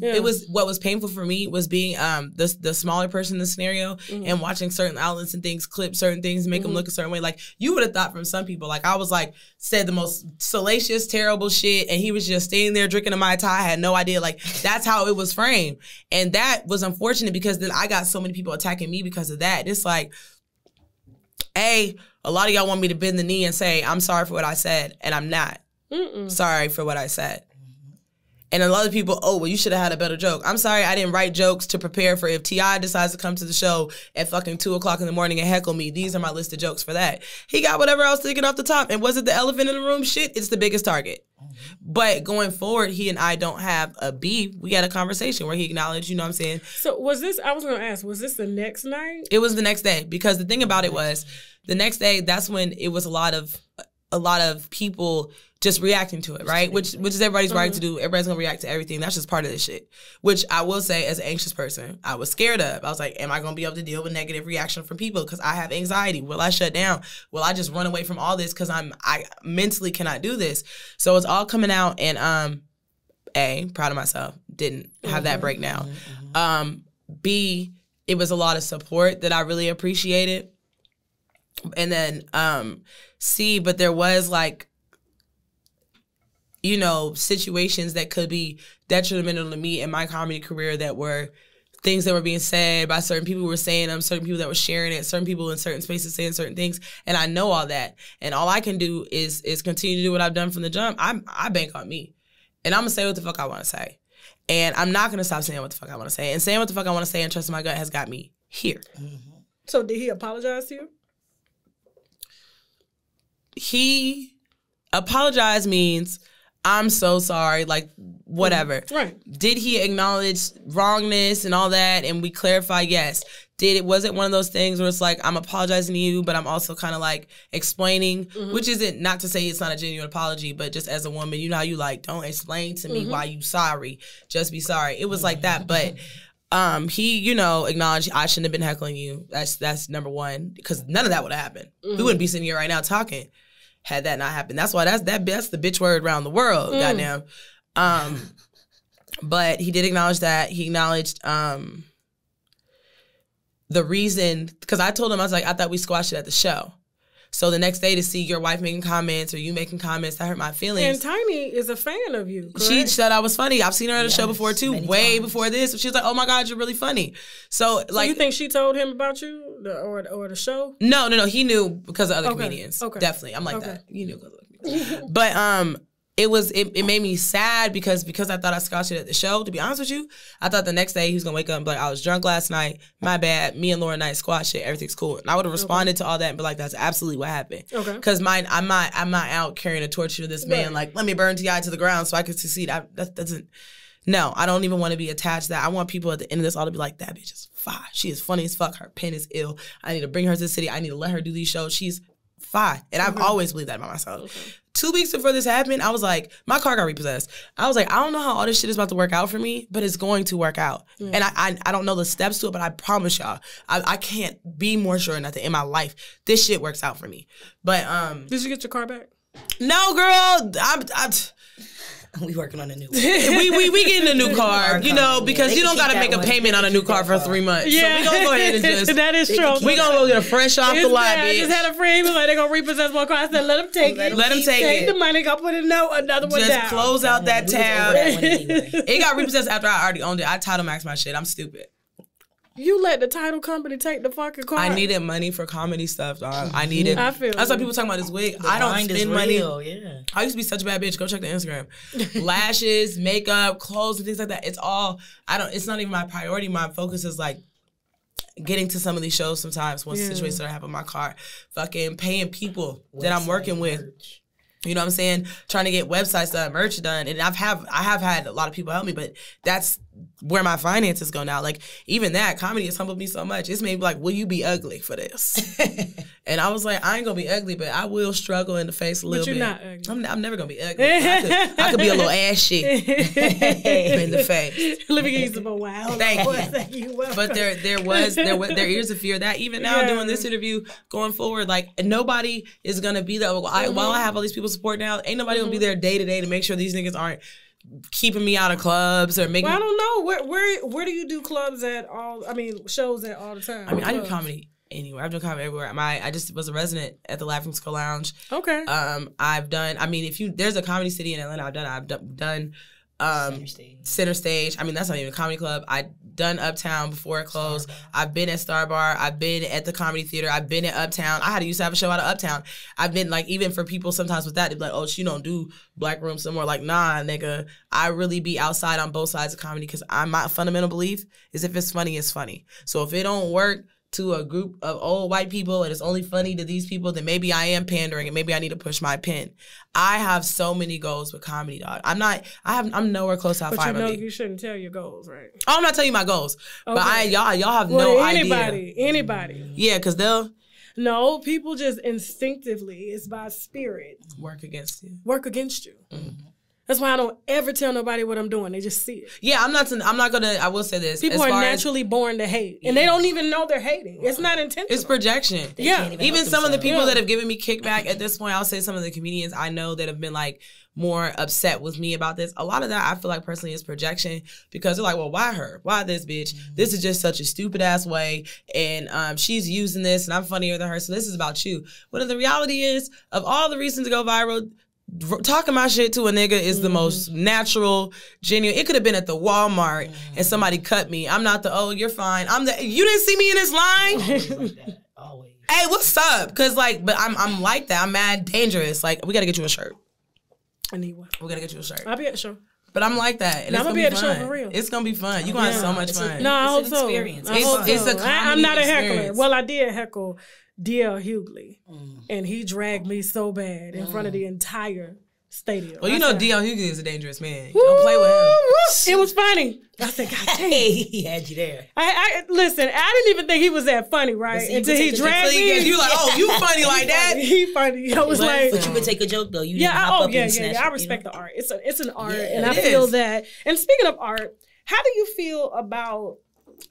what was painful for me was being the smaller person in the scenario and watching certain outlets and things clip certain things, make them look a certain way. Like, you would have thought from some people, like, I was like, said the most salacious, terrible shit, and he was just standing there drinking a Mai Tai. I had no idea. Like, that's how it was framed. And that was unfortunate because then I got so many people attacking me because of that. It's like, a lot of y'all want me to bend the knee and say, I'm sorry for what I said, and I'm not sorry for what I said. And a lot of people, oh, well, you should have had a better joke. I'm sorry I didn't write jokes to prepare for if T.I. decides to come to the show at fucking 2 o'clock in the morning and heckle me. These are my list of jokes for that. He got whatever else sticking off the top. And was it the elephant in the room? Shit, it's the biggest target. But going forward, he and I don't have a beef. We had a conversation where he acknowledged, you know what I'm saying? So was this, I was going to ask, was this the next night? It was the next day, because the thing about it was, the next day, that's when it was a lot of people just reacting to it, right? Which is everybody's right to do. Everybody's gonna react to everything. That's just part of this shit. Which I will say, as an anxious person, I was scared of. I was like, am I gonna be able to deal with negative reaction from people? Because I have anxiety. Will I shut down? Will I just run away from all this? Because I mentally cannot do this. So it's all coming out, and A, proud of myself, didn't have that breakdown. B, it was a lot of support that I really appreciated. And then C, but there was like, you know, situations that could be detrimental to me in my comedy career that were things that were being said by certain people who were saying them, certain people that were sharing it, certain people in certain spaces saying certain things. And I know all that. And all I can do is continue to do what I've done from the jump. I bank on me. And I'm going to say what the fuck I want to say. And I'm not going to stop saying what the fuck I want to say. And saying what the fuck I want to say and trusting my gut has got me here. So did he apologize to you? He apologized means I'm so sorry, like whatever. Right. Did he acknowledge wrongness and all that and we clarify? Yes. Was it one of those things where it's like, I'm apologizing to you, but I'm also kind of like explaining, which isn't, not to say it's not a genuine apology, but just as a woman, you know how you like, don't explain to me why you sorry, just be sorry. It was like that. But he, you know, acknowledged I shouldn't have been heckling you. That's number one, because none of that would have happened. We wouldn't be sitting here right now talking had that not happened. That's why that's the bitch word around the world. Goddamn. But he did acknowledge that. He acknowledged the reason, because I told him, I was like, I thought we squashed it at the show. So the next day to see your wife making comments or you making comments, that hurt my feelings. And Tiny is a fan of you, correct? She said I was funny. I've seen her at a show before too, way before this. She was like, oh my God, you're really funny. So like, you think she told him about you or the show? No. He knew because of other comedians. Okay. Definitely. I'm like that. You knew because of other comedians. But it made me sad because I thought I squashed it at the show. To be honest with you, I thought the next day he was gonna wake up and be like, I was drunk last night. My bad. Me and Lauren Knight squashed it. Everything's cool. And I would have responded to all that and be like, that's absolutely what happened. Okay. Because I'm not out carrying a torch to this man. Like, let me burn T.I. to the ground so I can succeed. That doesn't. No, I don't even want to be attached to that. I want people at the end of this all to be like, that bitch is fine. She is funny as fuck. Her pen is ill. I need to bring her to the city. I need to let her do these shows. She's fine. And I've always believed that about myself. Okay. 2 weeks before this happened, I was like, my car got repossessed. I was like, I don't know how all this shit is about to work out for me, but it's going to work out. And I don't know the steps to it, but I promise y'all, I can't be more sure than nothing in my life. This shit works out for me. But did you get your car back? No, girl. We working on a new one. we getting a new car, you know, because you don't got to make a payment on a new car for 3 months. Yeah. So we gonna go ahead and just. That is true. We gonna go get a fresh off the lot, bitch. I just had a friend who like, they gonna repossess my car. I said, let them take it. Let them take it. Take the money, go put another one down. Just close out that tab. It got repossessed after I already owned it. I title maxed my shit. I'm stupid. You let the title company take the fucking car. I needed money for comedy stuff, dog. I needed. I feel that's why people talking about this wig. I don't spend money. Yeah. I used to be such a bad bitch. Go check the Instagram. Lashes, makeup, clothes, and things like that. It's all. It's not even my priority. My focus is like getting to some of these shows sometimes once situations that I have in my car. Fucking paying people that I'm working with. You know what I'm saying? Trying to get websites done, merch done. And I have had a lot of people help me, but that's where my finances go now. Like, even that, comedy has humbled me so much. It's made me like, will you be ugly for this? And I was like, I ain't gonna be ugly, but I will struggle in the face a little bit. But you're not ugly. I'm never gonna be ugly. I could be a little ashy in the face. Let me give you some more wow. Thank you. But there is a fear that even now doing this interview going forward, like nobody is gonna be there. While I have all these people support now, ain't nobody gonna be there day to day to make sure these niggas aren't keeping me out of clubs or making. Well, I don't know where do you do clubs at all? I mean, shows at all the time. I mean, I do comedy anywhere. I've done comedy everywhere. I just was a resident at the Laughing Skull Lounge. Okay. I've done. I mean, there's a comedy city in Atlanta, I've done Center Stage. I mean, that's not even a comedy club. I've done Uptown before it closed. I've been at Star Bar. I've been at the Comedy Theater. I've been at Uptown. I used to have a show out of Uptown. I've been like, even for people sometimes with that, they'd be like, oh, she don't do Black Room somewhere. Like, nah, nigga. I really be outside on both sides of comedy because my fundamental belief is if it's funny, it's funny. So if it don't work to a group of old white people and it's only funny to these people, then maybe I am pandering and maybe I need to push my pen. I have so many goals with comedy, dog. I'm nowhere close to how far I'm gonna be. You shouldn't tell your goals, right? Oh, I'm not telling you my goals. Okay. But y'all have no idea. Anybody. Yeah, because they'll. No, people just instinctively, it's by spirit. Work against you. Mm-hmm. That's why I don't ever tell nobody what I'm doing. They just see it. Yeah, I'm not gonna. I will say this: people are naturally born to hate, and they don't even know they're hating. It's not intentional. It's projection. Even some of the people that have given me kickback at this point, I'll say some of the comedians I know that have been like more upset with me about this. A lot of that I feel like personally is projection because they're like, well, why her? Why this bitch? This is just such a stupid ass way, and she's using this, and I'm funnier than her, so this is about you. When the reality is, of all the reasons to go viral, talking my shit to a nigga is the most natural, genuine. It could have been at the Walmart and somebody cut me. I'm not the, oh, you're fine. You didn't see me in this line? Always. Hey, what's up? Cause like, but I'm like that. I'm mad dangerous. Like, we gotta get you a shirt. I need one. We gotta get you a shirt. I'll be at the show. But I'm like that. And I'm gonna be at the show for real. It's gonna be fun. You're gonna have so much fun. No, I hope so. Experience. It's a comedy I'm not a heckler. experience. Well, I did heckle D.L. Hughley, and he dragged me so bad in front of the entire stadium. Well, you know D.L. Hughley is a dangerous man. Don't play with him. It was funny. I said, God damn. He had you there. Listen, I didn't even think he was that funny, right? Until he dragged me. You like, oh, you funny like that? He funny. I was like, but you could take a joke though. You I respect the art. It's an art, and I feel that. And speaking of art, how do you feel about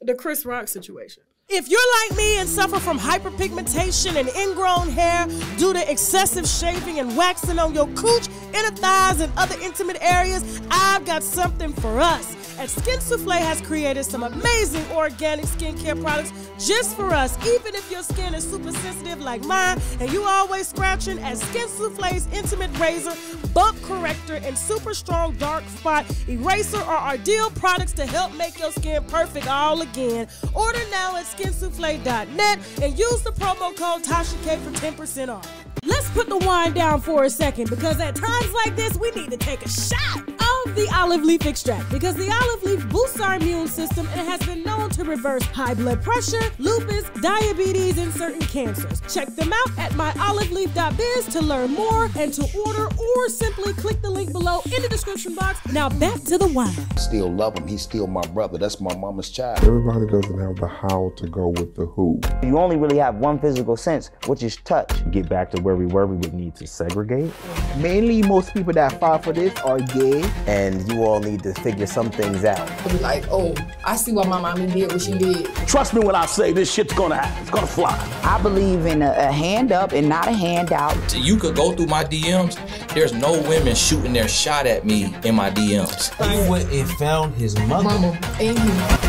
the Chris Rock situation. If you're like me and suffer from hyperpigmentation and ingrown hair due to excessive shaving and waxing on your cooch, inner thighs, and other intimate areas, I've got something for us. And Skin Souffle has created some amazing organic skincare products just for us. Even if your skin is super sensitive like mine and you always scratching, as Skin Souffle's Intimate Razor, Bump Corrector, and Super Strong Dark Spot Eraser are ideal products to help make your skin perfect all again. Order now at skinsouffle.net and use the promo code TASHAK for 10% off. Let's put the wine down for a second, because at times like this, we need to take a shot of the olive leaf extract, because the olive leaf boosts our immune system and has been known to reverse high blood pressure, lupus, diabetes, and certain cancers. Check them out at myoliveleaf.biz to learn more and to order, or simply click the link below in the description box. Now back to the wine. I still love him. He's still my brother. That's my mama's child. Everybody doesn't have the how to go with the who. You only really have one physical sense, which is touch. Get back to where we were, we would need to segregate. Mainly, most people that fall for this are gay. And you all need to figure some things out. Be like, oh, I see why my mommy did what she did. Trust me when I say this shit's gonna happen. It's gonna fly. I believe in a hand up and not a handout. You could go through my DMs. There's no women shooting their shot at me in my DMs. He went and found his mother. Mama and you.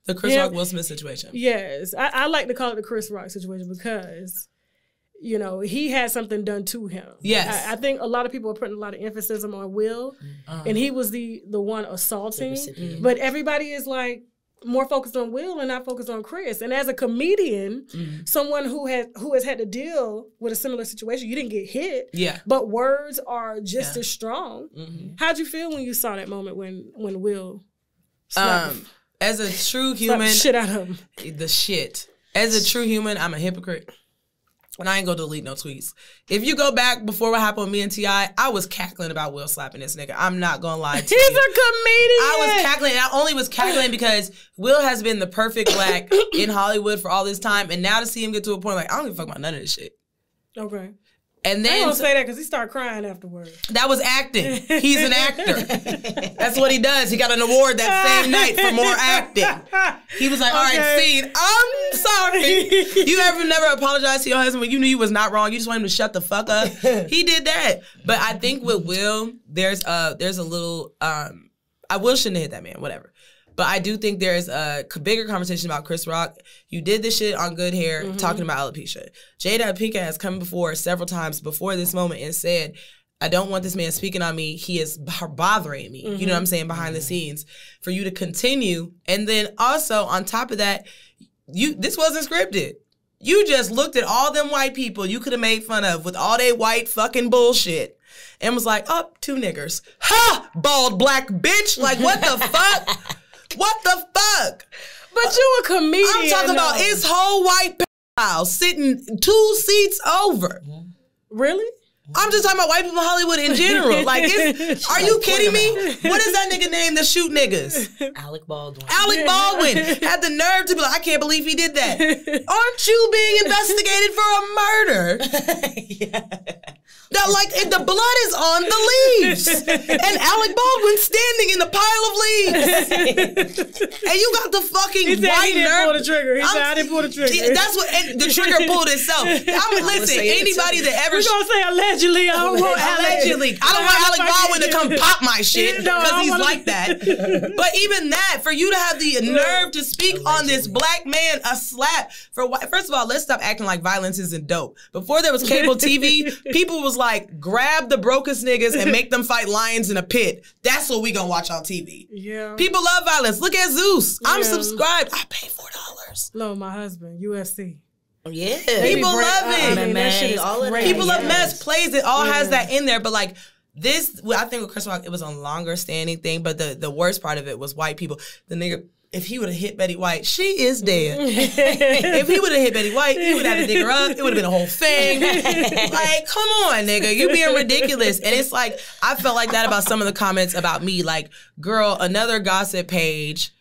The Chris Rock Will Smith situation. Yes. I like to call it the Chris Rock situation because, you know, he had something done to him. Yes. I think a lot of people are putting a lot of emphasis on Will, and he was the one assaulting. But everybody is like more focused on Will and not focused on Chris. And as a comedian, someone who has had to deal with a similar situation, you didn't get hit. Yeah. But words are just as strong. How'd you feel when you saw that moment when Will slapped him? As a true human, shit out of him. The shit. As a true human, I'm a hypocrite. And I ain't gonna delete no tweets. If you go back before what happened with me and T.I., I was cackling about Will slapping this nigga. I'm not gonna lie to you. He's a comedian. I was cackling. And I only was cackling because Will has been the perfect black in Hollywood for all this time. And now to see him get to a point like, I don't give a fuck about none of this shit. Okay. And then I don't say that because he started crying afterwards. That was acting. He's an actor. That's what he does. He got an award that same night for more acting. He was like, all right, scene, I'm sorry. You ever never apologized to your husband when you knew you was not wrong? You just want him to shut the fuck up? He did that. But I think with Will, there's a little, Will shouldn't have hit that man, whatever. But I do think there's a bigger conversation about Chris Rock. You did this shit on Good Hair, talking about alopecia. Jada Pinkett has come before several times before this moment and said, I don't want this man speaking on me. He is bothering me. You know what I'm saying? Behind the scenes. For you to continue. And then also, on top of that, this wasn't scripted. You just looked at all them white people you could have made fun of with all they white fucking bullshit. And was like, oh, 2 niggers. Ha! Bald black bitch. Like, what the fuck? What the fuck? But you a comedian. I'm talking about his whole white house sitting 2 seats over. Really? I'm just talking about white people in Hollywood in general. Like, are you kidding me? What is that nigga name that shoot niggas? Alec Baldwin. Alec Baldwin had the nerve to be like, I can't believe he did that. Aren't you being investigated for a murder? Yeah. Now, like, the blood is on the leaves. And Alec Baldwin's standing in the pile of leaves. And you got the fucking white nerve. Pull the trigger. He said, I didn't pull the trigger. That's what, and the trigger pulled itself. Listen, anybody that ever... We're going to say allegedly. I don't want allegedly. I don't want Alec Baldwin to come pop my shit because he's like that. But even that, for you to have the nerve to speak on this black man, a slap for what? First of all, let's stop acting like violence isn't dope. Before there was cable TV, people was like, grab the brokest niggas and make them fight lions in a pit. That's what we gonna watch on TV. Yeah. People love violence. Look at Zeus. Yeah. I'm subscribed. I pay $4. No, my husband, UFC. Yeah. People love it. I mean, that shit is crazy. People love mess, plays it, all has that in there. But like this, I think with Chris Rock, it was a longer standing thing. But the worst part of it was white people. The nigga, if he would have hit Betty White, she is dead. If he would have hit Betty White, he would have had to dig her up. It would have been a whole thing. Like, come on, nigga. You being ridiculous. And it's like, I felt like that about some of the comments about me. Like, girl, another gossip page.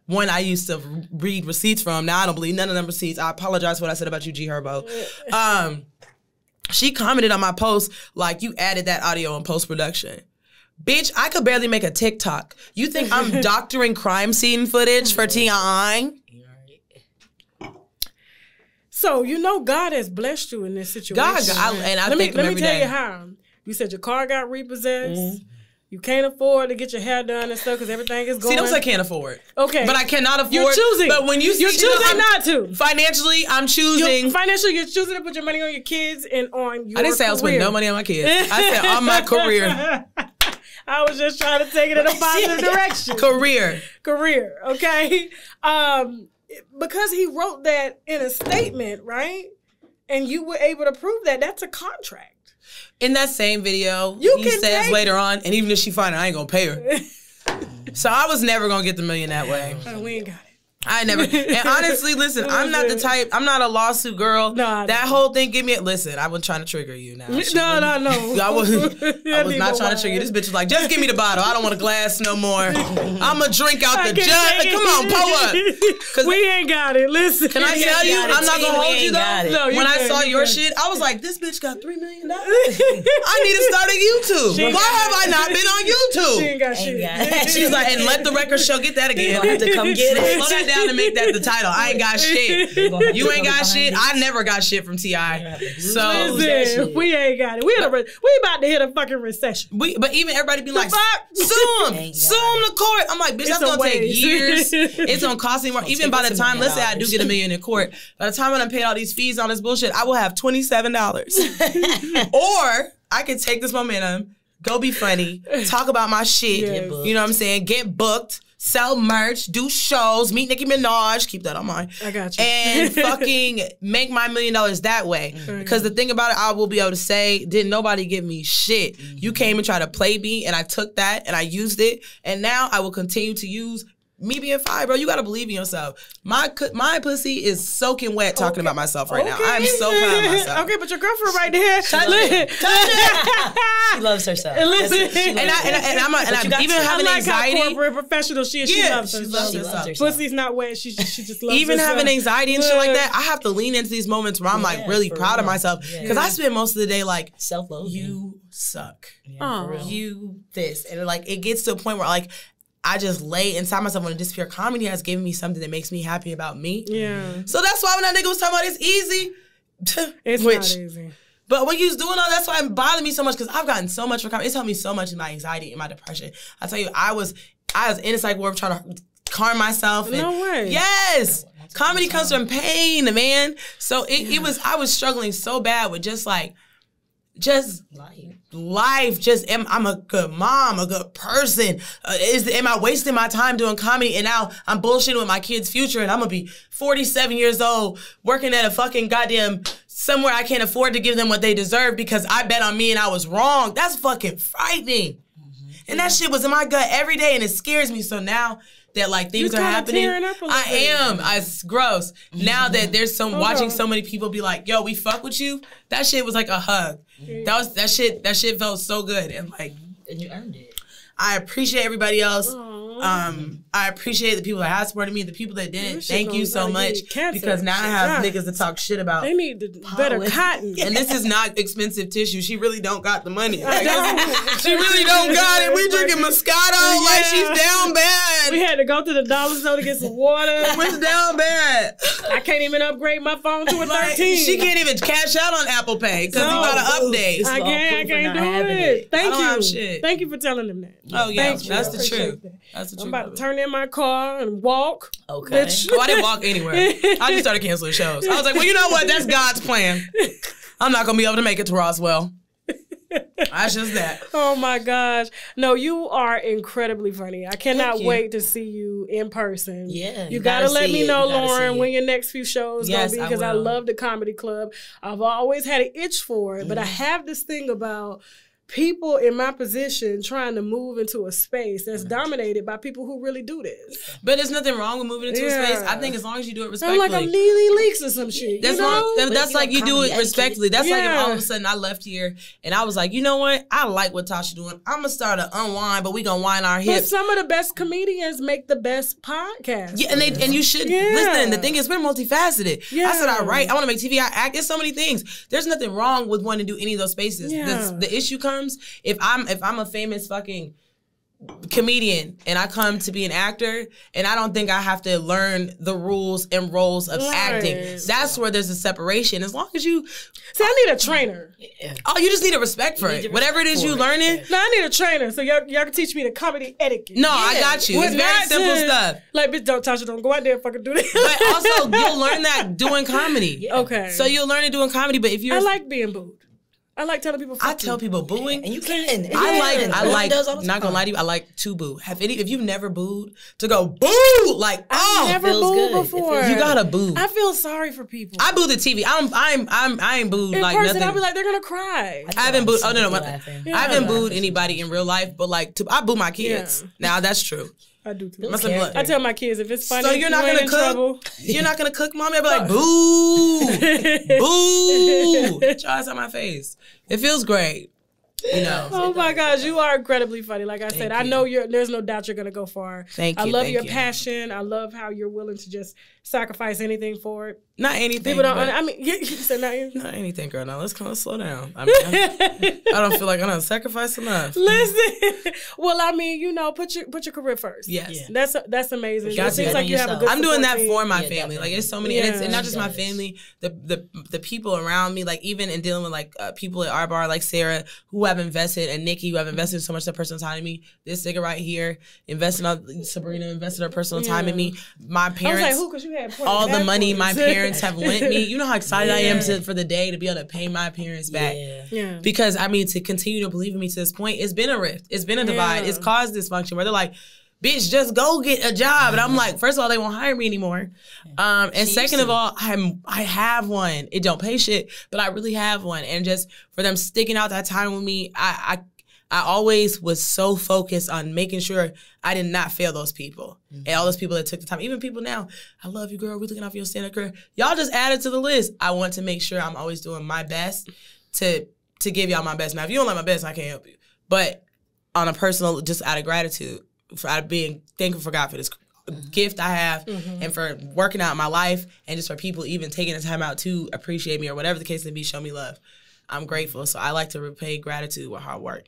One I used to read receipts from. Now I don't believe none of them receipts. I apologize for what I said about you, G Herbo. She commented on my post like, you added that audio in post-production. Bitch, I could barely make a TikTok. You think I'm doctoring crime scene footage for T.I.? So, you know God has blessed you in this situation. God, let me tell you how. You said your car got repossessed. You can't afford to get your hair done and stuff because everything is going. See, those I can't afford. Okay. But I cannot afford. You're choosing. But when you're choosing not to. Financially, I'm choosing. Financially, you're choosing to put your money on your kids and on your I didn't say I was putting no money on my kids. I said on my career. I was just trying to take it in a positive direction. Career, okay? Because he wrote that in a statement, right? And you were able to prove that. That's a contract. In that same video, he says later on, and even if she find it, I ain't gonna pay her. So I was never gonna get the million that way. We ain't got it. I never. And honestly, listen, I'm not the type. I'm not a lawsuit girl. No, that whole thing. Listen, I wasn't trying to trigger you. Now, no. I was not trying to trigger you. This bitch was like, just give me the bottle. I don't want a glass no more. I'ma drink out the jug. Come on, pull up. We ain't got it. Listen, can I tell you? I'm not gonna hold you though. No, when I saw your shit, I was like, this bitch got $3 million. I need to start a YouTube. Why have I not been on YouTube? She ain't got shit. She's like, and let the record show get that again. I have to come get it. Slow that down to make that the title. I ain't got shit. You ain't got shit. I never got shit from T.I. So listen, we ain't got it. We about to hit a fucking recession. But even everybody be like, sue him to court. I'm like, bitch, that's gonna take years. It's gonna cost me more. Even by the time, let's say I do get $1 million in court, by the time when I paid all these fees on this bullshit, I will have $27. Or I could take this momentum, go be funny, talk about my shit. You know what I'm saying? Get booked. Sell merch, do shows, meet Nicki Minaj, keep that on mine. I got you. And fucking make my $1 million that way. Because the thing about it, I will be able to say, didn't nobody give me shit. You came and tried to play me, and I took that, and I used it. And now I will continue to use me being fine, bro. You gotta believe in yourself. My pussy is soaking wet talking about myself right now. I'm so proud of myself. Okay, but your girlfriend right there. Touch it. She loves herself. Listen, I'm even having anxiety. How corporate professional she is. She loves herself. Pussy's not wet. She just loves even herself. Having anxiety and shit like that. I have to lean into these moments where I'm like really proud of myself because I spend most of the day like self-loathing. You suck. You this and like it gets to a point where like. I just lay inside myself when Disappear Comedy has given me something that makes me happy about me. Yeah. So that's why when that nigga was talking about it's easy. It's not easy. But when you was doing all that, that's why it bothered me so much because I've gotten so much for comedy. It's helped me so much in my anxiety and my depression. I tell you, I was in a psych ward trying to calm myself. No way. Yes. Comedy comes from pain, man. So I was struggling so bad with just life. I'm a good mom, a good person. Am I wasting my time doing comedy? And now I'm bullshitting with my kids' future and I'm gonna be 47 years old working at a fucking goddamn somewhere I can't afford to give them what they deserve because I bet on me and I was wrong. That's fucking frightening. And that shit was in my gut every day and it scares me. So now that like things are happening, it's gross. Now that there's watching so many people be like, yo, we fuck with you. That shit was like a hug. That shit felt so good and you earned it. I appreciate everybody else. I appreciate the people that have supported me, the people that didn't. Thank you so much because now I have niggas to talk shit about. They need better cotton. And this is not expensive tissue. She really don't got the money. Like, she really don't got it. We drinking Moscato like she's down bad. We had to go to the dollar store to get some water. It's down bad. I can't even upgrade my phone to a 13. She can't even cash out on Apple Pay because we got to update. I can't do it. Thank you. Thank you for telling them that. Oh yeah, that's the truth. I'm about to turn in my car and walk. Okay. I didn't walk anywhere. I just started canceling shows. I was like, well, you know what? That's God's plan. I'm not going to be able to make it to Roswell. That's just that. Oh, my gosh. No, you are incredibly funny. I cannot wait to see you in person. Yeah. You got to let me know, Lauren, when your next few shows going to be because I love the comedy club. I've always had an itch for it, but I have this thing about people in my position trying to move into a space that's dominated by people who really do this. But there's nothing wrong with moving into a space. I think as long as you do it respectfully. I'm like I'm Lily Leaks or some shit. That's like you do it respectfully. That's like if all of a sudden I left here and I was like, you know what? I like what Tasha doing. I'm gonna start to unwind, but we gonna wind our hips. But some of the best comedians make the best podcasts. Yeah, and you should listen. The thing is, we're multifaceted. Yeah. I said I write. I want to make TV. I act. There's so many things. There's nothing wrong with wanting to do any of those spaces. Yeah. The issue comes if I'm a famous fucking comedian and I come to be an actor and I don't think I have to learn the rules and roles of acting. That's where there's a separation. As long as you see, I need a trainer. Oh, you just need a respect for it. Whatever it is you learning. No, I need a trainer so y'all can teach me the comedy etiquette. No, I got you. It's very simple stuff. Like, bitch, Tasha, don't go out there and fucking do this. But also, you'll learn that doing comedy. Okay. So you'll learn it doing comedy, but if you're... I like being booed. I like telling people. I tell people booing, and you can. I like. Not gonna lie to you, I like to boo. If you've never booed, to go boo like I've never booed before. You gotta boo. I feel sorry for people. I boo the TV. I ain't booed in like person, nothing. I'll be like they're gonna cry. I haven't booed. Oh no, I haven't booed anybody in real life, but like I boo my kids. Now that's true. I do too. I tell my kids if it's funny, so you're not gonna cook. Trouble. You're not gonna cook, mommy. I'll be like, boo, boo. Get your eyes on my face. It feels great. You know. Oh my gosh, you are incredibly funny. Like I said, I know there's no doubt you're gonna go far. Thank you. I love your passion. I love how you're willing to just sacrifice anything for it. Not anything. People don't. I mean, you said not anything. Not anything, girl. Now let's slow down. I mean, I don't feel like I'm gonna sacrifice enough. Listen, well, I mean, you know, put your career first. Yes, that's amazing. It seems like you have a good. I'm doing that for my family. Like it's so many, and not just my family. The people around me, like even in dealing with like people at our bar, like Sarah, who have invested, and Nikki, who have invested so much of their personal time in me. This nigga right here, Sabrina invested her personal time in me. My parents, I was like, who? 'Cause you had all the money my parents have lent me. You know how excited I am for the day to be able to pay my parents back. Yeah. Because I mean, to continue to believe in me to this point, it's been a rift. It's been a divide. It's caused dysfunction where they're like, bitch, just go get a job. And I'm like, first of all, they won't hire me anymore. And second of all, I have one. It don't pay shit, but I really have one. And just for them sticking out that time with me, I always was so focused on making sure I did not fail those people. Mm-hmm. And all those people that took the time, even people now, I love you, girl. We're looking out for your stand-up career. Y'all just added to the list. I want to make sure I'm always doing my best to give y'all my best. Now, if you don't like my best, I can't help you. But on a personal, just out of gratitude, out of being thankful for God for this gift I have and for working out my life and just for people even taking the time out to appreciate me or whatever the case may be, show me love. I'm grateful. So I like to repay gratitude with hard work.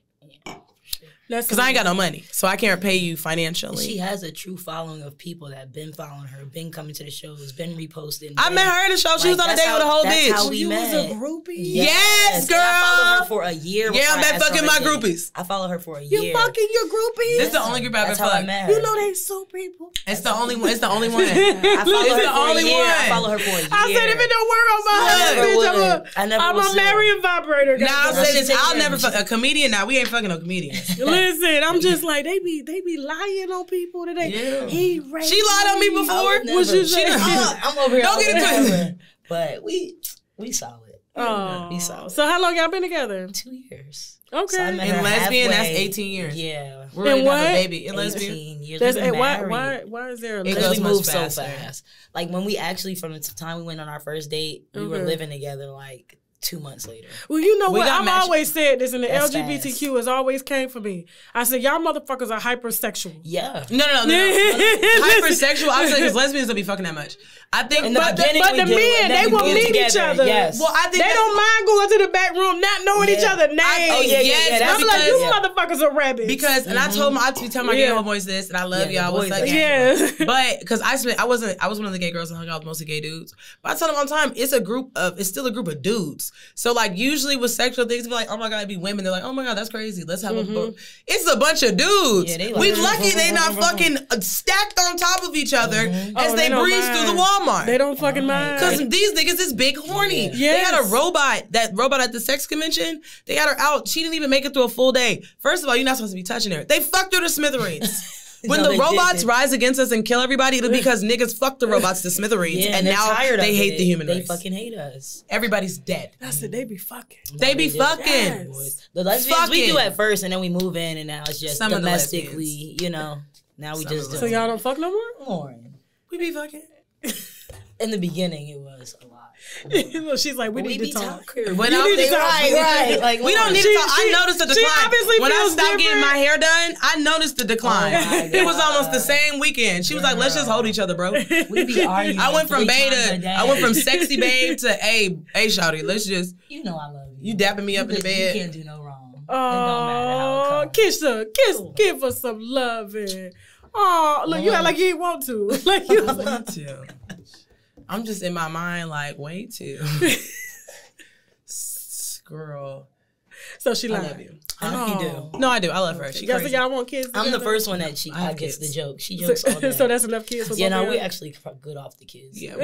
Because I ain't got no money, so I can't repay you financially. She has a true following of people that have been following her, been coming to the shows, been reposting. I met her at the show. She was on a date with a whole bitch. How we you met. was a groupie? Yes, girl. And I followed her for a year. Yeah, I'm back fucking my groupies. I followed her for a year. You fucking your groupies? This is the only group I've ever fucked. You know they sue people. It's the only one. It's the only one. I followed her for a year. I said if it don't work on my husband, bitch, I'm a Marion vibrator. Now I'll say this: I'll never fuck a comedian. Now we ain't fucking no comedians. Listen, I'm just like they be lying on people today. Yeah. He raped she lied on me before. What you say? I'm over here. Don't get into it. But we solid. Oh, we solid. So how long y'all been together? 2 years. Okay. So in lesbian, that's 18 years. Yeah. We're ready to have a baby. In lesbian, 18 years. That's why is there a it goes we move so fast. Like when we actually, from the time we went on our first date, we were living together like 2 months later. Well, you know what? I've always said this, and the That's LGBTQ has always came for me. I said, y'all motherfuckers are hypersexual. Yeah. No. Hypersexual, I was like, because lesbians don't be fucking that much. I think, but the men, they will meet each other. Yes. Well, I think they don't mind going to the back room, not knowing each other's names. I'm like, you motherfuckers are rabbits. Because, and I told my gay homeboys this, and I love y'all. What's up? Yes. But because I was one of the gay girls and hung out with mostly gay dudes. But I told them all the time, it's still a group of dudes. So like usually with sexual things, be like, oh my God, it'd be women. They're like, oh my God, that's crazy. Let's have a book. It's a bunch of dudes. Yeah, we lucky they not fucking stacked on top of each other as they breeze through the Walmart. They don't fucking mind. Because these niggas is big horny. Yes. They had a robot at the sex convention. They had her out. She didn't even make it through a full day. First of all, you're not supposed to be touching her. They fucked her to smithereens. When the robots rise against us and kill everybody, it'll be because niggas fuck the robots to smithereens, and now they hate the human race. They fucking hate us. Everybody's dead. That's it. They be fucking. They be fucking. Yes. The lesbians we do at first, and then we move in, and now it's just Some domestically, you know. Now we just do. So y'all don't fuck no more? We be fucking. In the beginning, it was a lot. She's like, we need to talk. When I'm right. Like, we don't need to talk. I noticed the decline. When I stopped getting my hair done, I noticed the decline. It was almost the same weekend. She was like, let's just hold each other, bro. We be arguing. I went from sexy babe to, hey, shawty, let's just. You know I love you. You dapping me up in the bed. You can't do no wrong. Oh, kiss her. Give her some loving. Oh, look, you act like you ain't want to. Like you want to. I'm just in my mind like, wait till. Girl. So she lied. I love you. You do. No, I do. I love her. She so y'all want kids together? I'm the first one that gets the joke. She jokes all day. So that's enough kids for both no, we actually good off the kids. Yeah,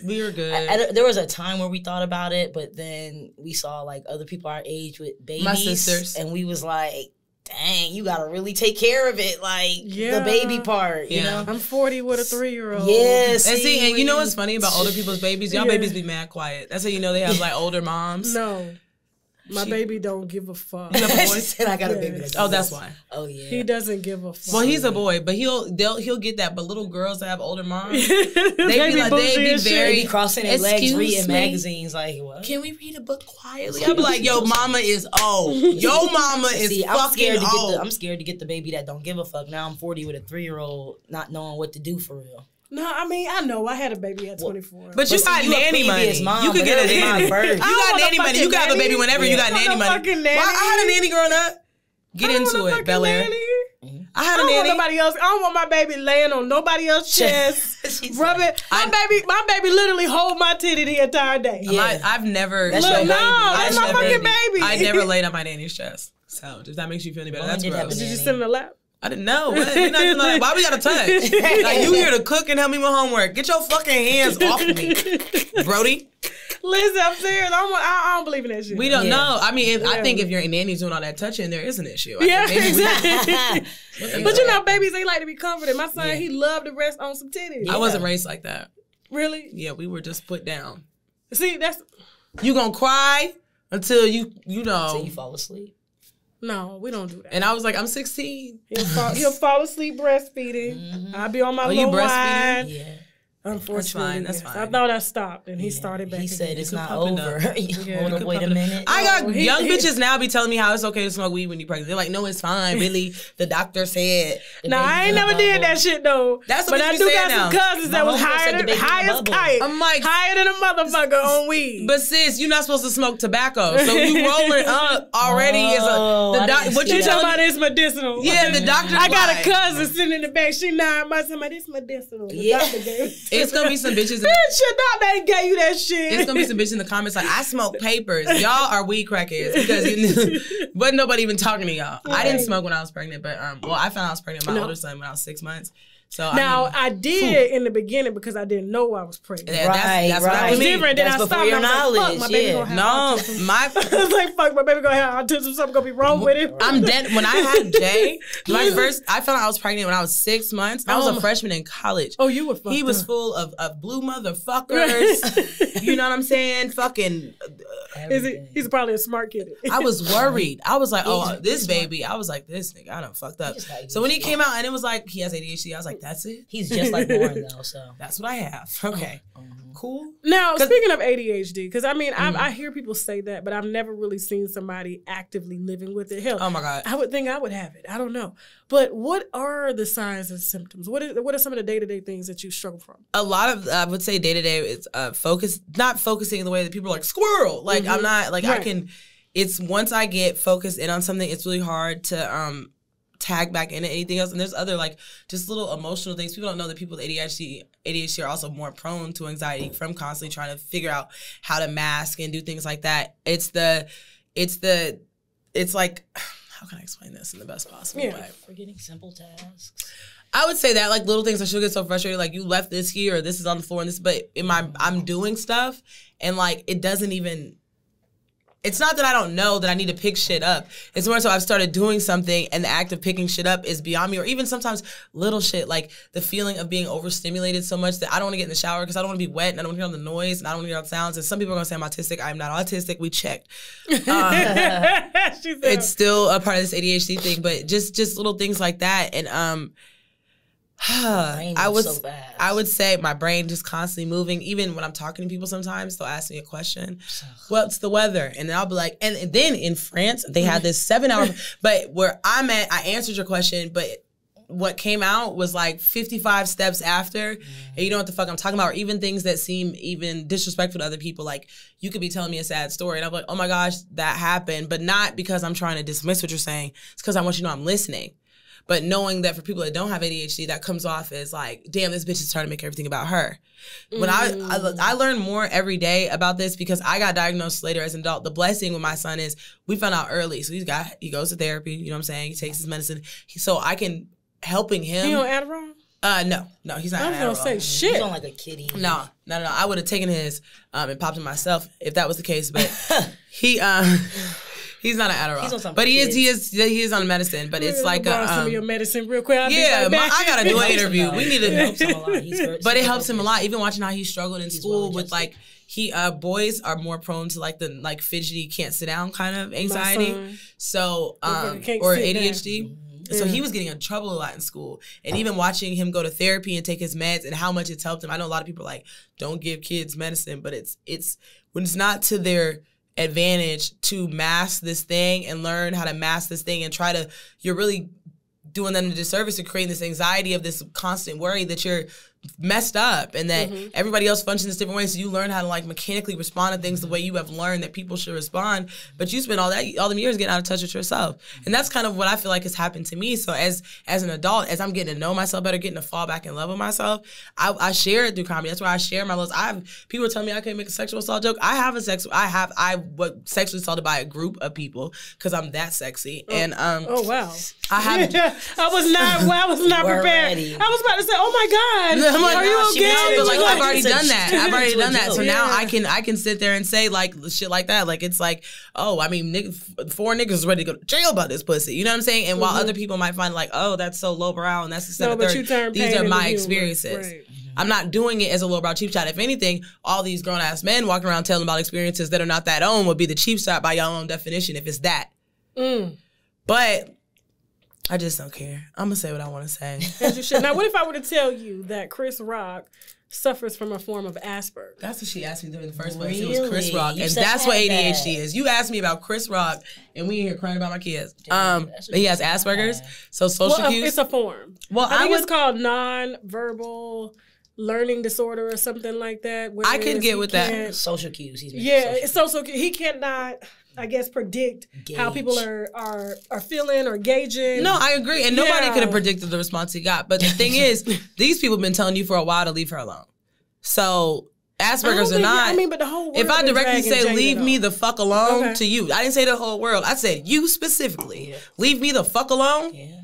we were good. There was a time where we thought about it, but then we saw like other people our age with babies. My sisters. And we was like, dang, you gotta really take care of it, like the baby part, you know? I'm 40 with a 3-year-old. Yes. And see, and you know what's funny about older people's babies? Y'all babies be mad quiet. That's how you know they have like older moms. No. My baby don't give a fuck. You have a boy? Said I got a baby. That's why. Oh yeah. He doesn't give a fuck. Well, he's a boy, but he'll get that. But little girls that have older moms, they be crossing their legs reading magazines. Like, what? Can we read a book quietly? I'll be like, yo, mama is old. Yo, mama is fucking old. I'm scared to get the baby that don't give a fuck. Now I'm 40 with a 3-year-old, not knowing what to do for real. No, I mean, I know. I had a baby at 24. But you got nanny money. Mom, you could get a nanny. You got nanny money. You got a baby whenever you got nanny money. I had a nanny growing up. Get into it, Bel Air. I had a nanny. I don't want nobody else. I don't want my baby laying on nobody else's chest. Rub it. My baby literally hold my titty the entire day. Yeah. I've never. That's my fucking baby. I never laid on my nanny's chest. So if that makes you feel any better, that's gross. Did you sit in the lap? I didn't know. Why we gotta touch? Like, you here to cook and help me with homework. Get your fucking hands off of me, Brody. Listen, I'm serious. I don't believe in that shit. We don't know. I mean, I think if your nanny's doing all that touching, there is an issue. Exactly. But you know, babies, they like to be comforted. My son, he loved to rest on some titties. I wasn't raised like that. Really? Yeah, we were just put down. See, that's... You gonna cry until you know... Until you fall asleep. No, we don't do that. And I was like, I'm 16. He'll fall asleep breastfeeding. I'll be on my little wine. Yeah. Unfortunately, that's fine. I thought I stopped, and he started back. He said it's not over. Hold up, wait a minute. I got young bitches now be telling me how it's okay to smoke weed when you're pregnant. They're like, no, it's fine. Really, the doctor said. No, I ain't never did that shit though. That's what but I do got some cousins that was higher as kite. I'm like higher than a motherfucker on weed. But sis, you're not supposed to smoke tobacco, so you rolling up already is what you talking about is medicinal. Yeah, the doctor. I got a cousin sitting in the back. She 9 months. Somebody, it's medicinal. The doctor gave it's gonna be some bitches. Bitch, your doctor ain't gave you that shit. It's gonna be some bitches in the comments like, I smoke papers. Y'all are weed crackheads because wasn't nobody even talking to y'all. Right. I didn't smoke when I was pregnant, but I found I was pregnant with my older son when I was 6 months. So I did in the beginning because I didn't know I was pregnant. Yeah, that's right. It was different. Then I stopped. Your knowledge. Like, fuck, my baby gonna have autism. I was like, fuck, my baby gonna have autism. Something gonna be wrong with it. I'm dead. When I had Jay, I found out I was pregnant when I was 6 months. I was a freshman in college. Oh, you were fucked He was full of blue motherfuckers. You know what I'm saying? Fucking. He's probably a smart kid. I was worried. I was like, oh, this baby. I was like, this nigga, I done fucked up. So when he came out and it was like, he has ADHD, I was like, that's it? He's just like Lauren though, so. That's what I have. Okay. Cool. Now, speaking of ADHD, because I mean, I hear people say that, but I've never really seen somebody actively living with it. Hell, oh my God. I would think I would have it. I don't know. But what are the signs and symptoms? What are some of the day-to-day things that you struggle from? A lot of, I would say day-to-day is not focusing in the way that people are like, squirrel. Like, I'm not, like, right. It's once I get focused in on something, it's really hard to tag back into anything else. And there's other, like, just little emotional things. People don't know that people with ADHD are also more prone to anxiety from constantly trying to figure out how to mask and do things like that. It's like, how can I explain this in the best possible way? Forgetting simple tasks. I would say that, like, little things, I should get so frustrated, like, you left this here or this is on the floor and this, but I'm doing stuff and, like, it doesn't even, it's not that I don't know that I need to pick shit up. It's more so I've started doing something and the act of picking shit up is beyond me. Or even sometimes little shit, like the feeling of being overstimulated so much that I don't want to get in the shower because I don't want to be wet and I don't want to hear all the noise and I don't want to hear all the sounds. And some people are going to say I'm autistic. I am not autistic. We checked. It's still a part of this ADHD thing, but just little things like that. And I would say my brain just constantly moving. Even when I'm talking to people sometimes, they'll ask me a question. What's the weather? And then I'll be like, and then in France, they had this 7-hour, but where I'm at, I answered your question, but what came out was like 55 steps after, and you know what the fuck I'm talking about, or even things that seem even disrespectful to other people. Like, you could be telling me a sad story, and I'm like, oh my gosh, that happened, but not because I'm trying to dismiss what you're saying. It's because I want you to know I'm listening. But knowing that for people that don't have ADHD, that comes off as like, damn, this bitch is trying to make everything about her. When I learn more every day about this because I got diagnosed later as an adult. The blessing with my son is we found out early. So he goes to therapy, you know what I'm saying? He takes his medicine. So I can helping him. He on Adderall? No, he's not. I was gonna say shit. He's on like a kitty. No. I would have taken his and popped him myself if that was the case. But he's not an Adderall. He's on something. But he is on medicine. But it's like some of your medicine real quick. I gotta do an interview. We need to. It helps him a lot. But it helps him a lot. Even watching how he struggled in school with like boys are more prone to like the fidgety, can't sit down kind of anxiety. So or ADHD. So he was getting in trouble a lot in school. And even watching him go to therapy and take his meds and how much it's helped him. I know a lot of people are like, don't give kids medicine, but it's when it's not to their advantage to mask this thing and learn how to mask this thing and you're really doing them a disservice to creating this anxiety of this constant worry that you're messed up and that everybody else functions different ways. So you learn how to like mechanically respond to things the way you have learned that people should respond. But you spend all them years getting out of touch with yourself. And that's kind of what I feel like has happened to me. So as an adult, as I'm getting to know myself better, getting to fall back in love with myself, I share it through comedy. That's why I share my lows. People tell me I can't make a sexual assault joke. I was sexually assaulted by a group of people because I'm that sexy. And oh wow. I was not prepared. Ready. I was about to say, oh my God. I'm like, are you okay? No, but like I've already done that. So now I can sit there and say like shit like that. Like it's like, oh, I mean, 4 niggas is ready to go to jail about this pussy. You know what I'm saying? And while other people might find like, oh, that's so lowbrow and that's the 7/3. These are my experiences. Right. I'm not doing it as a lowbrow cheap shot. If anything, all these grown ass men walking around telling about experiences that are not that own would be the cheap shot by y'all own definition. If it's that, but. I just don't care. I'm going to say what I want to say. As you should. Now, what if I were to tell you that Chris Rock suffers from a form of Asperger's? That's what she asked me in the first place. Really? It was Chris Rock. And that's what ADHD is. You asked me about Chris Rock, and we in here crying about my kids. He has Asperger's, so social cues. It's a form. Well, I think it's called non-verbal learning disorder or something like that. I can get with that. Social cues. It's social cues. He cannot... I guess predict how people are feeling or gauging. No, I agree. And nobody could have predicted the response he got. But the thing is, these people have been telling you for a while to leave her alone. So Asperger's or not. But the whole world if I directly say leave me the fuck alone to you, I didn't say the whole world. I said you specifically. Yeah. Leave me the fuck alone. Yeah.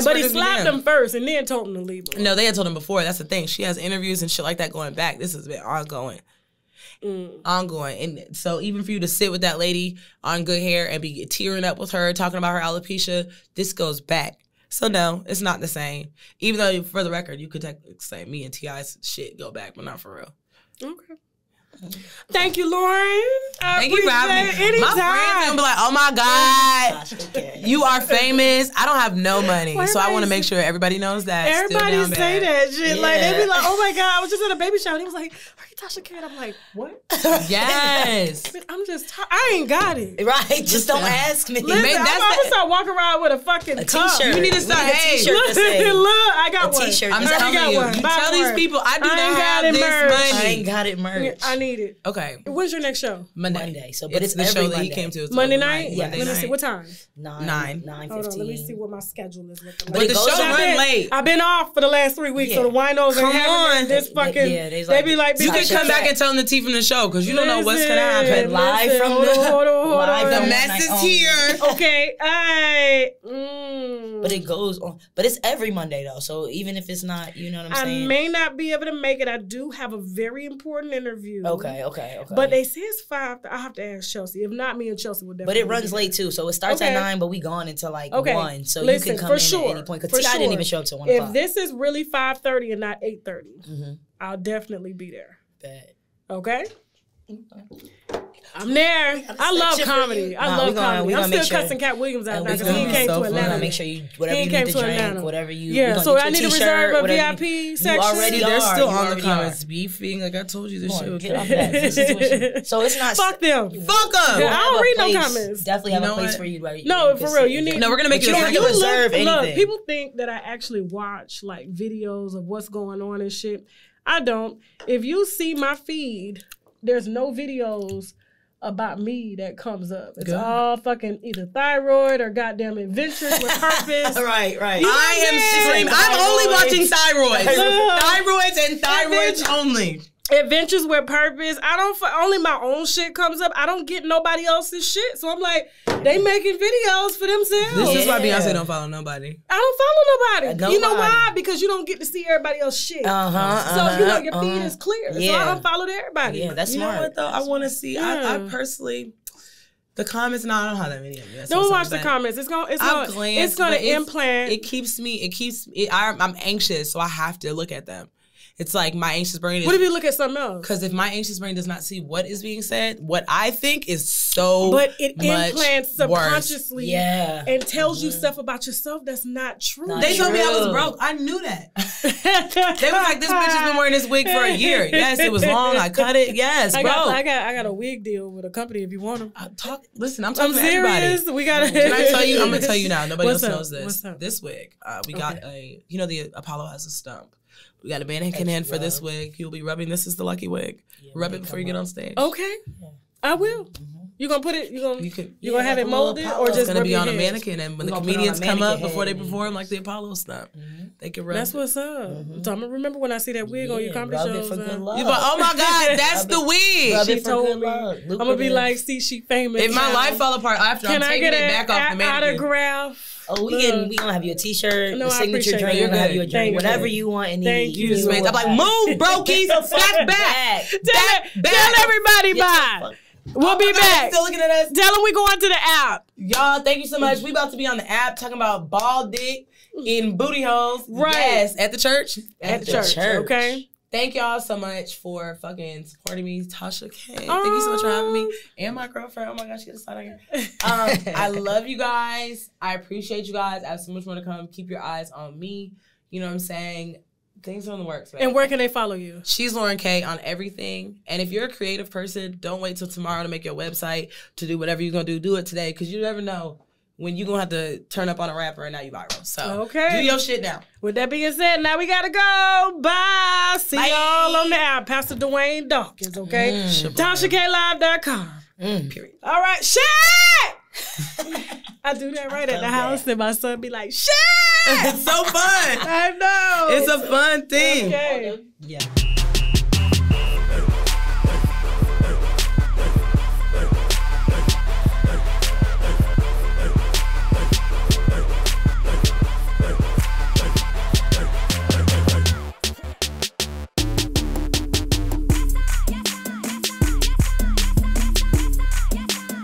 But he slapped him first and then told him to leave him. No, they had told him before. That's the thing. She has interviews and shit like that going back. This has been ongoing. Ongoing. And so even for you to sit with that lady on Good Hair and be tearing up with her, talking about her alopecia, this goes back. So no, it's not the same. Even though, for the record, you could say me and T.I.'s shit go back, but not for real. Okay. Thank you, Lauren. Thank you for having me. My friends gonna be like, oh my God, you are famous. I don't have no money. So I want to make sure everybody knows that. Everybody say that shit. Yeah. Like, they be like, oh my God, I was just at a baby shower. And he was like, are you Tasha K? And I'm like, what? Yes. I'm just, I ain't got it. Right. Just don't ask me. Listen, I'm about to start walking around with a fucking t-shirt. You need to start, hey, look, I got one. I'm telling you. You tell these people, I do not have this money. I ain't got it merged. I need it. Okay. When's your next show? Monday. So, but it's the every show Monday. That he came to. Monday night? Yeah. Let me see. What time? 9:15. Hold on. Let me see what my schedule is looking like. But the show run late. I've been off for the last 3 weeks, so the winos ain't having this fucking... they be like... You can come back and tell them the tea from the show, because you don't know what's going to happen. Live from the... Hold on. The mess is here. Okay. But it goes on. But it's every Monday, though. So even if it's not, you know what I'm saying? I may not be able to make it. I do have a very important interview Okay. But they say it's 5. I have to ask Chelsea. If not, me and Chelsea would definitely. But it runs late too, so it starts at 9, but we gone until like 1. So you can come in at any point. Because T.I. didn't even show up till 1 o'clock. If this is really 5:30 and not 8:30, I'll definitely be there. Bet. Okay. I'm there. I love comedy. I love comedy. I'm still cussing Cat Williams out now because he came to Atlanta. Make sure you whatever you need to drink, whatever you. Yeah. So I need to reserve a VIP section. You already They're still you on the comments beefing. Like I told you, this shit. Get off that. So it's not. Fuck them. Fuck them. I don't read no comments. Definitely have a place for you. No, for real. You need. No, we're gonna make you reserve anything. Look, people think that I actually watch like videos of what's going on and shit. I don't. If you see my feed, there's no videos about me that comes up. It's all fucking either thyroid or goddamn adventures with purpose. Right. I'm only watching thyroids. Thyroids and thyroids only. Adventures with purpose. Only my own shit comes up. I don't get nobody else's shit. So I'm like, they making videos for themselves. This is why Beyonce don't follow nobody. I don't follow nobody. You know why? Because you don't get to see everybody else's shit. So you know your feed is clear. So I unfollowed everybody. Yeah, that's smart. You know what though? I want to see. I personally. The comments, no, I don't have that many of them. Don't watch the comments. It's gonna implant. I'm anxious, so I have to look at them. It's like my anxious brain is... What if you look at something else? Because if my anxious brain does not see what is being said, what I think is so But it implants subconsciously yeah. and tells you stuff about yourself that's not true. They told me I was broke. I knew that. They were like, this bitch has been wearing this wig for a year. Yes, it was long. I cut it. Yes, bro. I got a wig deal with a company if you want them. I'm talking to everybody. We got Can I tell you? I'm going to tell you now. Nobody else knows this. This wig, we got the Apollo has a stump. We got a mannequin in for this wig. You'll be rubbing. This is the lucky wig. Rub it before you get on stage. Okay, I will. You gonna put it? You gonna have it molded or just? It's gonna be on a mannequin, and when the comedians come up before they perform, like the Apollo stuff, they can rub. That's what's up. So I'm gonna remember when I see that wig on your comedy shows. For good luck. You like, oh my God, that's the wig. She told me. I'm gonna be like, see, she famous. If my life fell apart after, I'm taking it back off the mannequin. Autograph. Oh, we gonna have you a T-shirt, a signature drink. We're gonna have you a drink, whatever you want and need. Thank you. I'm like, move, brokies, back. Tell everybody bye. We'll be back. Still looking at us. Tell them we going to the app. Y'all, thank you so much. We about to be on the app talking about bald dick in booty holes. Right. Yes, at the church. At the church. Okay. Thank y'all so much for fucking supporting me, Tasha K. Thank you so much for having me. And my girlfriend. Oh my gosh, she got a sign on here. I love you guys. I appreciate you guys. I have so much more to come. Keep your eyes on me. You know what I'm saying? Things are in the works. Man. And where can they follow you? She's Lauren K on everything. And if you're a creative person, don't wait till tomorrow to make your website, to do whatever you're going to do. Do it today, because you never know when you're going to have to turn up on a rapper and now you viral. So do your shit now. With that being said, now we got to go. Bye. See y'all on the app. Pastor Dwayne Dawkins, okay? TashaKLive.com. Period. All right. Shit! I do that right at the house and my son be like, shit! It's so fun. I know. It's a fun thing. Okay. Yeah.